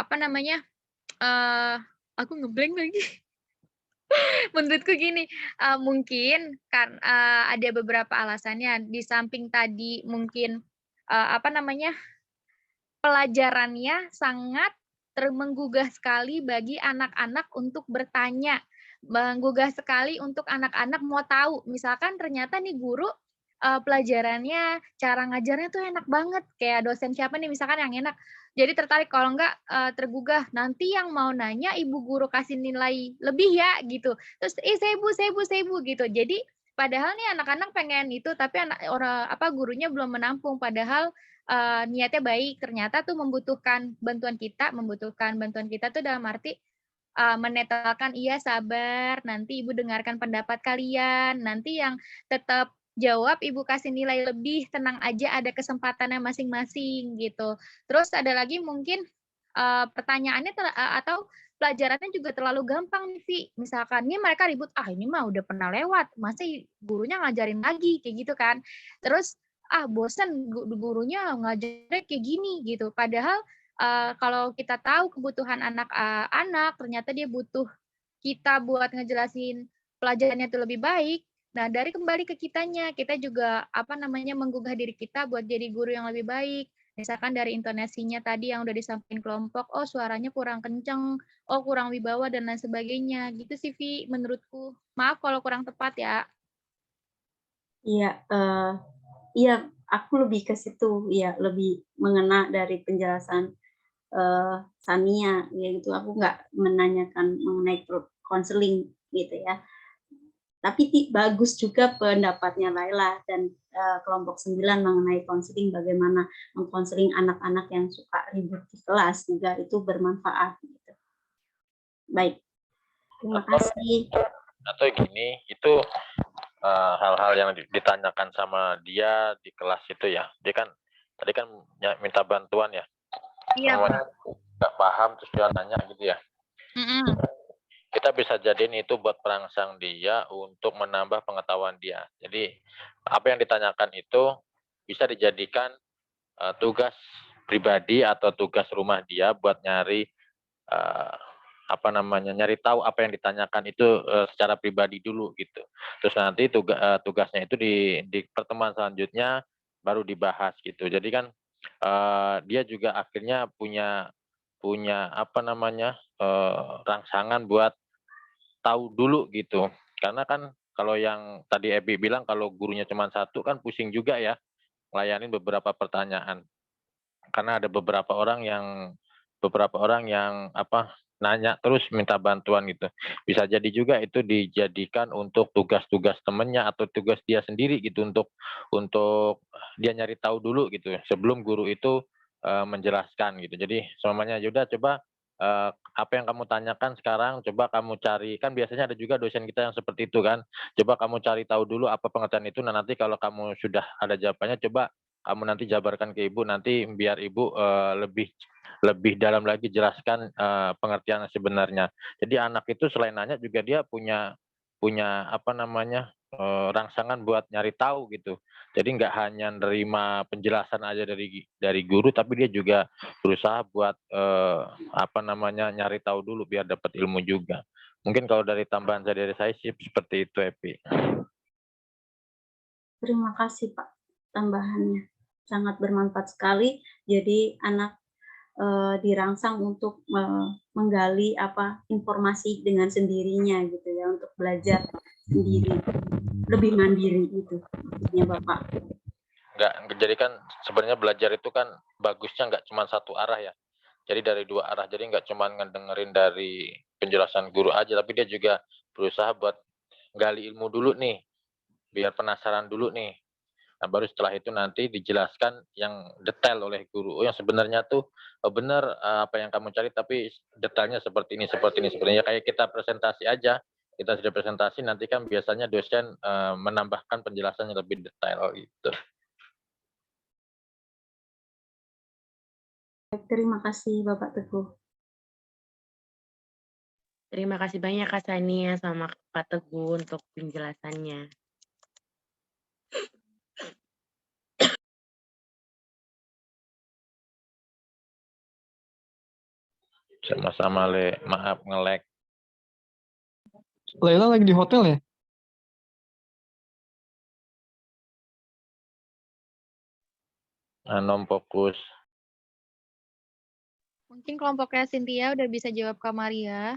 aku nge-blank lagi. Menurutku gini, mungkin kan ada beberapa alasannya, di samping tadi mungkin, pelajarannya sangat menggugah sekali bagi anak-anak untuk bertanya, menggugah sekali untuk anak-anak mau tahu. Misalkan ternyata nih guru, pelajarannya, cara ngajarnya tuh enak banget, kayak dosen siapa nih misalkan yang enak, jadi tertarik, kalau enggak, tergugah, nanti yang mau nanya ibu guru kasih nilai lebih ya, gitu. Terus, "Ih, saya Bu," gitu. Jadi, padahal nih anak-anak pengen itu, tapi gurunya belum menampung, padahal niatnya baik, ternyata tuh membutuhkan bantuan kita tuh dalam arti, menetralkan, "Iya sabar, nanti Ibu dengarkan pendapat kalian, nanti yang tetap jawab Ibu kasih nilai lebih, tenang aja ada kesempatannya masing-masing," gitu. Terus ada lagi mungkin, pertanyaannya atau pelajarannya juga terlalu gampang nih, Vi. Misalkan nih mereka ribut, "Ah, ini mah udah pernah lewat, masa gurunya ngajarin lagi?" Kayak gitu kan. Terus, "Ah, bosen gurunya ngajarnya kayak gini," gitu. Padahal, kalau kita tahu kebutuhan anak, ternyata dia butuh kita buat ngejelasin pelajarannya itu lebih baik. Nah, dari kembali ke kitanya, kita juga menggugah diri kita buat jadi guru yang lebih baik. Misalkan dari intonasinya tadi yang udah disampaikan kelompok, oh suaranya kurang kenceng, oh kurang wibawa dan lain sebagainya. Gitu sih Vi menurutku. Maaf kalau kurang tepat ya. iya, iya, aku lebih ke situ, ya lebih mengena dari penjelasan Sania, yaitu aku nggak menanyakan mengenai konseling gitu ya. Tapi bagus juga pendapatnya Laila dan kelompok 9 mengenai konseling, bagaimana mengkonseling anak-anak yang suka ribut di kelas juga itu bermanfaat gitu. Baik, terima kasih. Atau gini, itu hal-hal yang ditanyakan sama dia di kelas itu ya. Dia kan tadi kan minta bantuan ya. Iya, Pak. Nggak paham terus dia nanya gitu ya. Kita bisa jadiin itu buat perangsang dia untuk menambah pengetahuan dia. Jadi apa yang ditanyakan itu bisa dijadikan tugas pribadi atau tugas rumah dia buat nyari apa namanya, nyari tahu apa yang ditanyakan itu secara pribadi dulu gitu. Terus nanti tugasnya itu di pertemuan selanjutnya baru dibahas gitu. Jadi kan dia juga akhirnya punya punya apa namanya, rangsangan buat tahu dulu gitu. Karena kan kalau yang tadi Ebi bilang kalau gurunya cuma satu kan pusing juga ya, ngelayanin beberapa pertanyaan. Karena ada beberapa orang yang apa, nanya terus minta bantuan gitu. Bisa jadi juga itu dijadikan untuk tugas-tugas temennya atau tugas dia sendiri gitu untuk dia nyari tahu dulu gitu sebelum guru itu menjelaskan gitu. Jadi semuanya Yuda coba apa yang kamu tanyakan sekarang coba kamu cari, kan biasanya ada juga dosen kita yang seperti itu kan. Coba kamu cari tahu dulu apa pengertian itu, nah nanti kalau kamu sudah ada jawabannya coba kamu nanti jabarkan ke ibu, nanti biar ibu lebih dalam lagi jelaskan pengertian sebenarnya. Jadi anak itu selain nanya juga dia punya punya apa namanya, rangsangan buat nyari tahu gitu. Jadi nggak hanya nerima penjelasan aja dari guru, tapi dia juga berusaha buat apa namanya, nyari tahu dulu biar dapat ilmu juga. Mungkin kalau dari tambahan dari saya sih seperti itu, Epi. Terima kasih Pak tambahannya. Sangat bermanfaat sekali. Jadi anak dirangsang untuk menggali informasi dengan sendirinya gitu ya, untuk belajar sendiri, lebih mandiri gitu maksudnya Bapak. Nggak, jadi kan sebenarnya belajar itu kan bagusnya nggak cuma satu arah ya. Jadi dari dua arah. Jadi nggak cuma ngedengerin dari penjelasan guru aja, tapi dia juga berusaha buat gali ilmu dulu nih, biar penasaran dulu nih. Nah, baru setelah itu nanti dijelaskan yang detail oleh guru. Oh, yang sebenarnya tuh benar apa yang kamu cari, tapi detailnya seperti ini, seperti ini, seperti ini. Ya, kayak kita presentasi aja. Kita sudah presentasi, nanti kan biasanya dosen menambahkan penjelasan yang lebih detail gitu. Terima kasih Bapak Teguh. Terima kasih banyak Kak Sania sama Pak Teguh untuk penjelasannya. Sama-sama Le, maaf nge-lag. Laila lagi di hotel ya? Anom fokus. Mungkin kelompoknya Cynthia udah bisa jawab Kak Maria.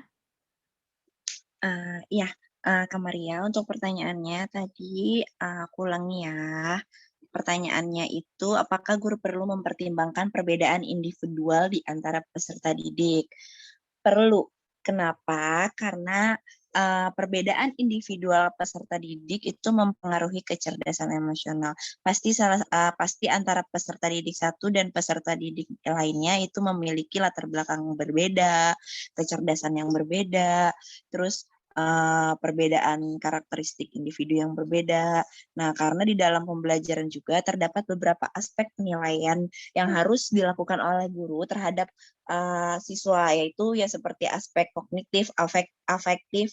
Iya, Kak Maria, untuk pertanyaannya tadi aku ulangi ya. Pertanyaannya itu, apakah guru perlu mempertimbangkan perbedaan individual di antara peserta didik? Perlu. Kenapa? Karena perbedaan individual peserta didik itu mempengaruhi kecerdasan emosional. Pasti antara peserta didik satu dan peserta didik lainnya itu memiliki latar belakang yang berbeda, kecerdasan yang berbeda, terus perbedaan karakteristik individu yang berbeda. Nah, karena di dalam pembelajaran juga terdapat beberapa aspek penilaian yang harus dilakukan oleh guru terhadap siswa, yaitu ya seperti aspek kognitif, afektif,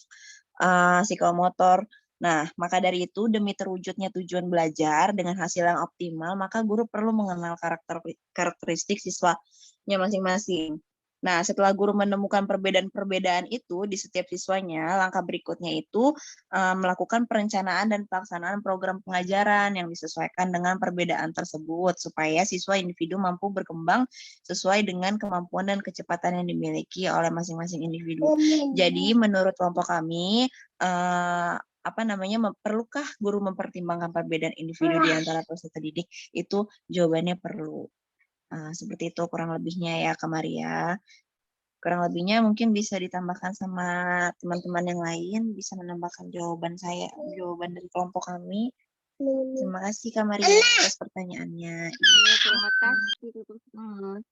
psikomotor. Nah, maka dari itu demi terwujudnya tujuan belajar dengan hasil yang optimal, maka guru perlu mengenal karakteristik siswanya masing-masing. Nah, setelah guru menemukan perbedaan-perbedaan itu di setiap siswanya, langkah berikutnya itu melakukan perencanaan dan pelaksanaan program pengajaran yang disesuaikan dengan perbedaan tersebut, supaya siswa individu mampu berkembang sesuai dengan kemampuan dan kecepatan yang dimiliki oleh masing-masing individu. Jadi, menurut kelompok kami, perlukah guru mempertimbangkan perbedaan individu di antara peserta didik? Itu jawabannya perlu. Seperti itu kurang lebihnya ya Kak Maria. Kurang lebihnya mungkin bisa ditambahkan sama teman-teman yang lain, bisa menambahkan jawaban dari kelompok kami. Terima kasih Kak Maria atas pertanyaannya. Iya, terima kasih. Tutup mulut.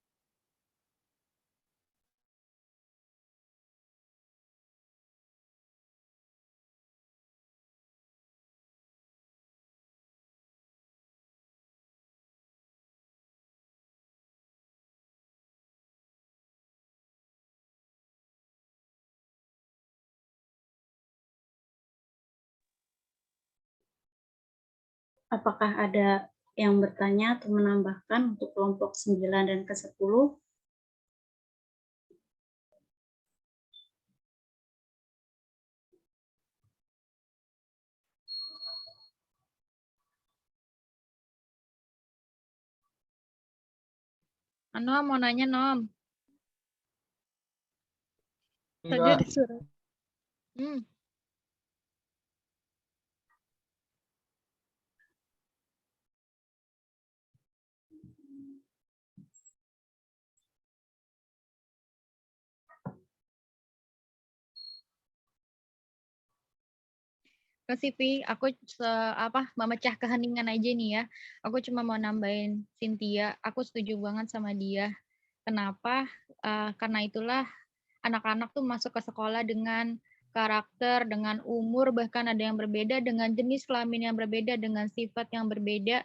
Apakah ada yang bertanya atau menambahkan untuk kelompok 9 dan ke-10? Nom mau nanya Nom. Tadi Enggak. ada suara. Kak Sivi, aku memecah keheningan aja nih ya. Aku cuma mau nambahin Cynthia, aku setuju banget sama dia. Kenapa? Karena itulah anak-anak tuh masuk ke sekolah dengan karakter, dengan umur, bahkan ada yang berbeda, dengan jenis kelamin yang berbeda, dengan sifat yang berbeda.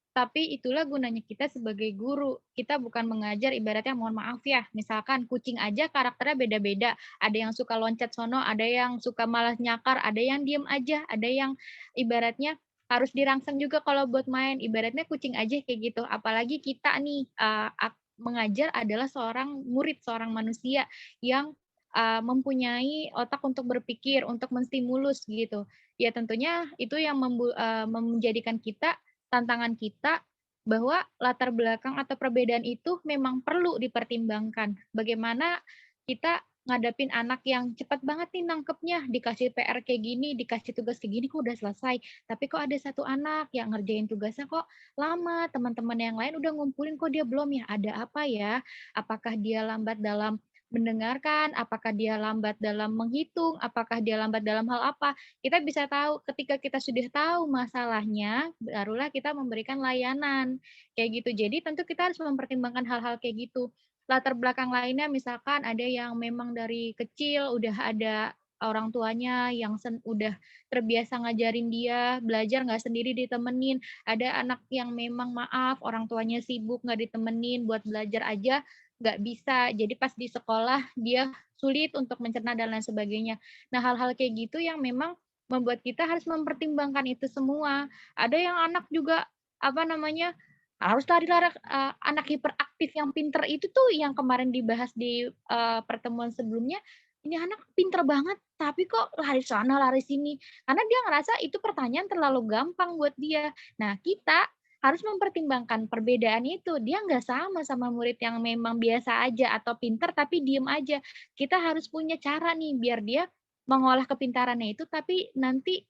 Tapi itulah gunanya kita sebagai guru. Kita bukan mengajar ibaratnya, mohon maaf ya, misalkan kucing aja karakternya beda-beda. Ada yang suka loncat sono, ada yang suka malah nyakar, ada yang diem aja, ada yang ibaratnya harus dirangsang juga kalau buat main. Ibaratnya kucing aja kayak gitu. Apalagi kita nih, mengajar adalah seorang murid, seorang manusia yang mempunyai otak untuk berpikir, untuk menstimulus gitu. Ya tentunya itu yang menjadikan kita tantangan kita bahwa latar belakang atau perbedaan itu memang perlu dipertimbangkan. Bagaimana kita ngadapin anak yang cepat banget nih nangkepnya, dikasih PR kayak gini, dikasih tugas kayak gini kok udah selesai. Tapi kok ada satu anak yang ngerjain tugasnya kok lama, teman-teman yang lain udah ngumpulin kok dia belum ya, ada apa ya? Apakah dia lambat dalam mendengarkan, apakah dia lambat dalam menghitung, apakah dia lambat dalam hal apa? Kita bisa tahu ketika kita sudah tahu masalahnya, barulah kita memberikan layanan kayak gitu. Jadi tentu kita harus mempertimbangkan hal-hal kayak gitu. Latar belakang lainnya misalkan ada yang memang dari kecil udah ada orang tuanya yang udah terbiasa ngajarin dia belajar nggak sendiri ditemenin. Ada anak yang memang maaf orang tuanya sibuk nggak ditemenin buat belajar aja nggak bisa. Jadi pas di sekolah dia sulit untuk mencerna dan lain sebagainya. Nah, hal-hal kayak gitu yang memang membuat kita harus mempertimbangkan itu semua. Ada yang anak juga harus lari-lari, anak hiperaktif yang pinter itu tuh yang kemarin dibahas di pertemuan sebelumnya. Ini anak pinter banget, tapi kok lari sana lari sini. Karena dia ngerasa itu pertanyaan terlalu gampang buat dia. Nah, kita harus mempertimbangkan perbedaan itu. Dia nggak sama murid yang memang biasa aja atau pinter tapi diem aja. Kita harus punya cara nih biar dia mengolah kepintarannya itu tapi nanti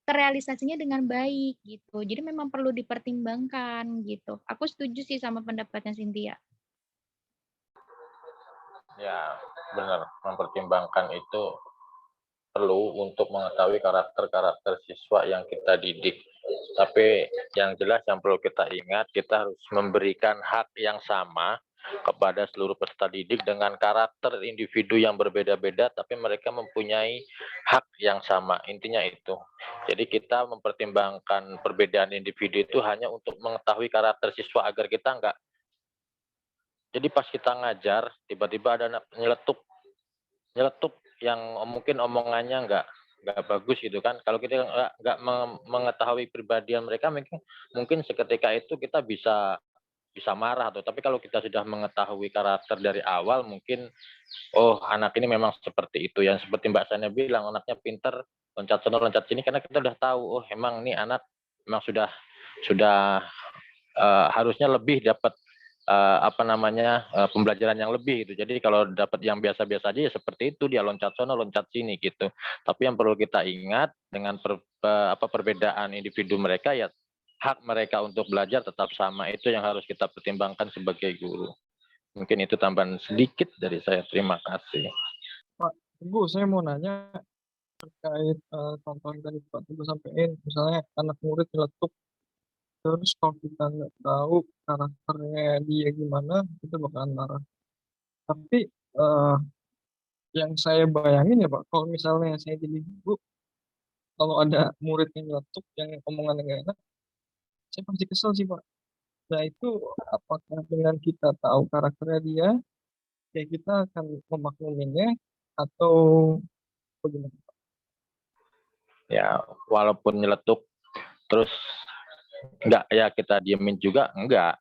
terrealisasinya dengan baik gitu. Jadi memang perlu dipertimbangkan gitu. Aku setuju sih sama pendapatnya Cynthia. Ya, benar. Mempertimbangkan itu perlu untuk mengetahui karakter-karakter siswa yang kita didik. Tapi yang jelas yang perlu kita ingat, kita harus memberikan hak yang sama kepada seluruh peserta didik dengan karakter individu yang berbeda-beda, tapi mereka mempunyai hak yang sama. Intinya itu. Jadi kita mempertimbangkan perbedaan individu itu hanya untuk mengetahui karakter siswa agar kita enggak. Jadi pas kita ngajar, tiba-tiba ada anak nyeletuk yang mungkin omongannya nggak bagus gitu kan. Kalau kita nggak mengetahui pribadian mereka, mungkin seketika itu kita bisa marah tuh. Tapi kalau kita sudah mengetahui karakter dari awal, mungkin oh anak ini memang seperti itu. Yang seperti Mbak Sania bilang, anaknya pinter, loncat sana loncat sini, karena kita udah tahu oh emang ini anak memang sudah harusnya lebih dapat pembelajaran yang lebih gitu. Jadi kalau dapat yang biasa-biasa aja ya seperti itu, dia loncat sana loncat sini gitu. Tapi yang perlu kita ingat dengan perbedaan individu mereka, ya hak mereka untuk belajar tetap sama. Itu yang harus kita pertimbangkan sebagai guru. Mungkin itu tambahan sedikit dari saya. Terima kasih. Pak Teguh, saya mau nanya terkait contoh yang tadi Pak Teguh sampaikan, misalnya anak murid nyeletuk, terus kalau kita nggak tahu karakternya dia gimana, kita bakalan marah. Tapi yang saya bayangin ya Pak, kalau misalnya saya jadi guru, kalau ada murid yang nyeletuk, yang omongannya nggak enak, saya pasti kesel sih Pak. Nah itu apakah dengan kita tahu karakternya dia, ya kita akan memakluminya atau bagaimana? Ya walaupun nyeletuk terus enggak ya kita diemin juga enggak.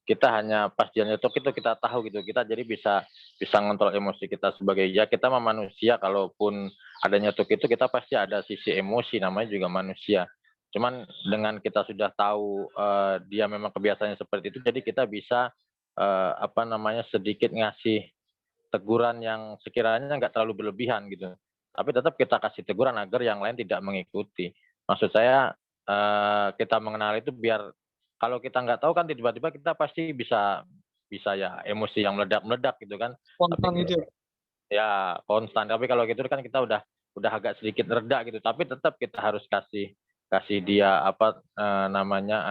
Kita hanya pas dia nyeletuk itu kita tahu gitu. Kita jadi bisa ngontrol emosi kita sebagai kita manusia, kalaupun ada nyetuk itu kita pasti ada sisi emosi, namanya juga manusia. Cuman dengan kita sudah tahu dia memang kebiasaannya seperti itu, jadi kita bisa sedikit ngasih teguran yang sekiranya nggak terlalu berlebihan gitu. Tapi tetap kita kasih teguran agar yang lain tidak mengikuti. Maksud saya kita mengenal itu biar kalau kita nggak tahu kan tiba-tiba kita pasti bisa ya emosi yang meledak-meledak gitu kan. Spontan gitu ya. Ya konstan. Tapi kalau gitu kan kita udah agak sedikit reda gitu. Tapi tetap kita harus kasih dia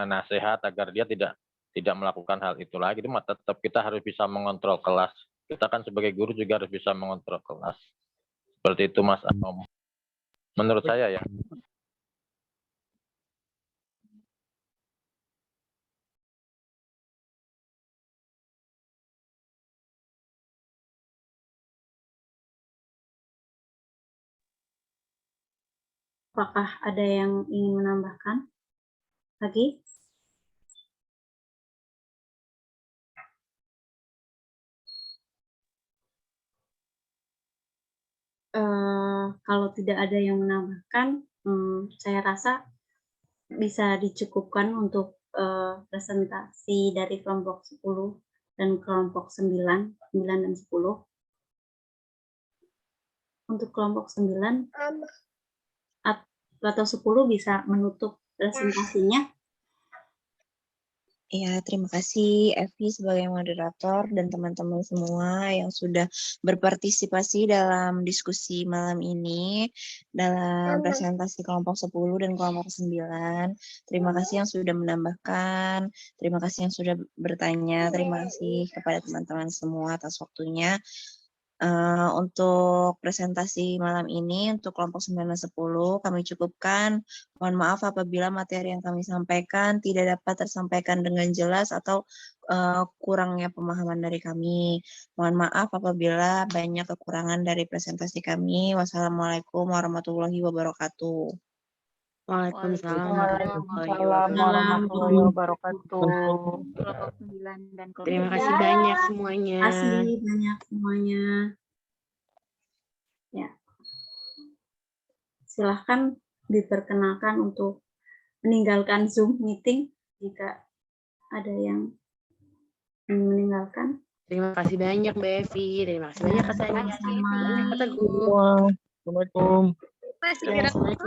nasihat agar dia tidak melakukan hal itu lagi. Itu tetap kita harus bisa mengontrol kelas. Kita kan sebagai guru juga harus bisa mengontrol kelas. Seperti itu Mas Anom. Menurut saya ya. Apakah ada yang ingin menambahkan lagi? Kalau tidak ada yang menambahkan, saya rasa bisa dicukupkan untuk presentasi dari kelompok 10 dan kelompok 9 dan 10. Untuk kelompok 9 atau 10 bisa menutup presentasinya. Ya, terima kasih Evi sebagai moderator dan teman-teman semua yang sudah berpartisipasi dalam diskusi malam ini dalam presentasi kelompok 10 dan kelompok 9. Terima kasih yang sudah menambahkan, terima kasih yang sudah bertanya, terima kasih kepada teman-teman semua atas waktunya. Untuk presentasi malam ini, untuk kelompok 9 dan 10, kami cukupkan. Mohon maaf apabila materi yang kami sampaikan tidak dapat tersampaikan dengan jelas atau kurangnya pemahaman dari kami. Mohon maaf apabila banyak kekurangan dari presentasi kami. Wassalamualaikum warahmatullahi wabarakatuh. Waalaikumsalam warahmatullahi wabarakatuh. Kelompok 9 dan kelompok Terima kasih banyak semuanya. Terima kasih banyak semuanya. Ya. Silahkan diperkenalkan untuk meninggalkan Zoom meeting jika ada yang ingin meninggalkan. Terima kasih banyak Mbak Evi. Terima kasih banyak Kak Sani. Sama-sama. Kak Teguh. Assalamualaikum. Assalamualaikum.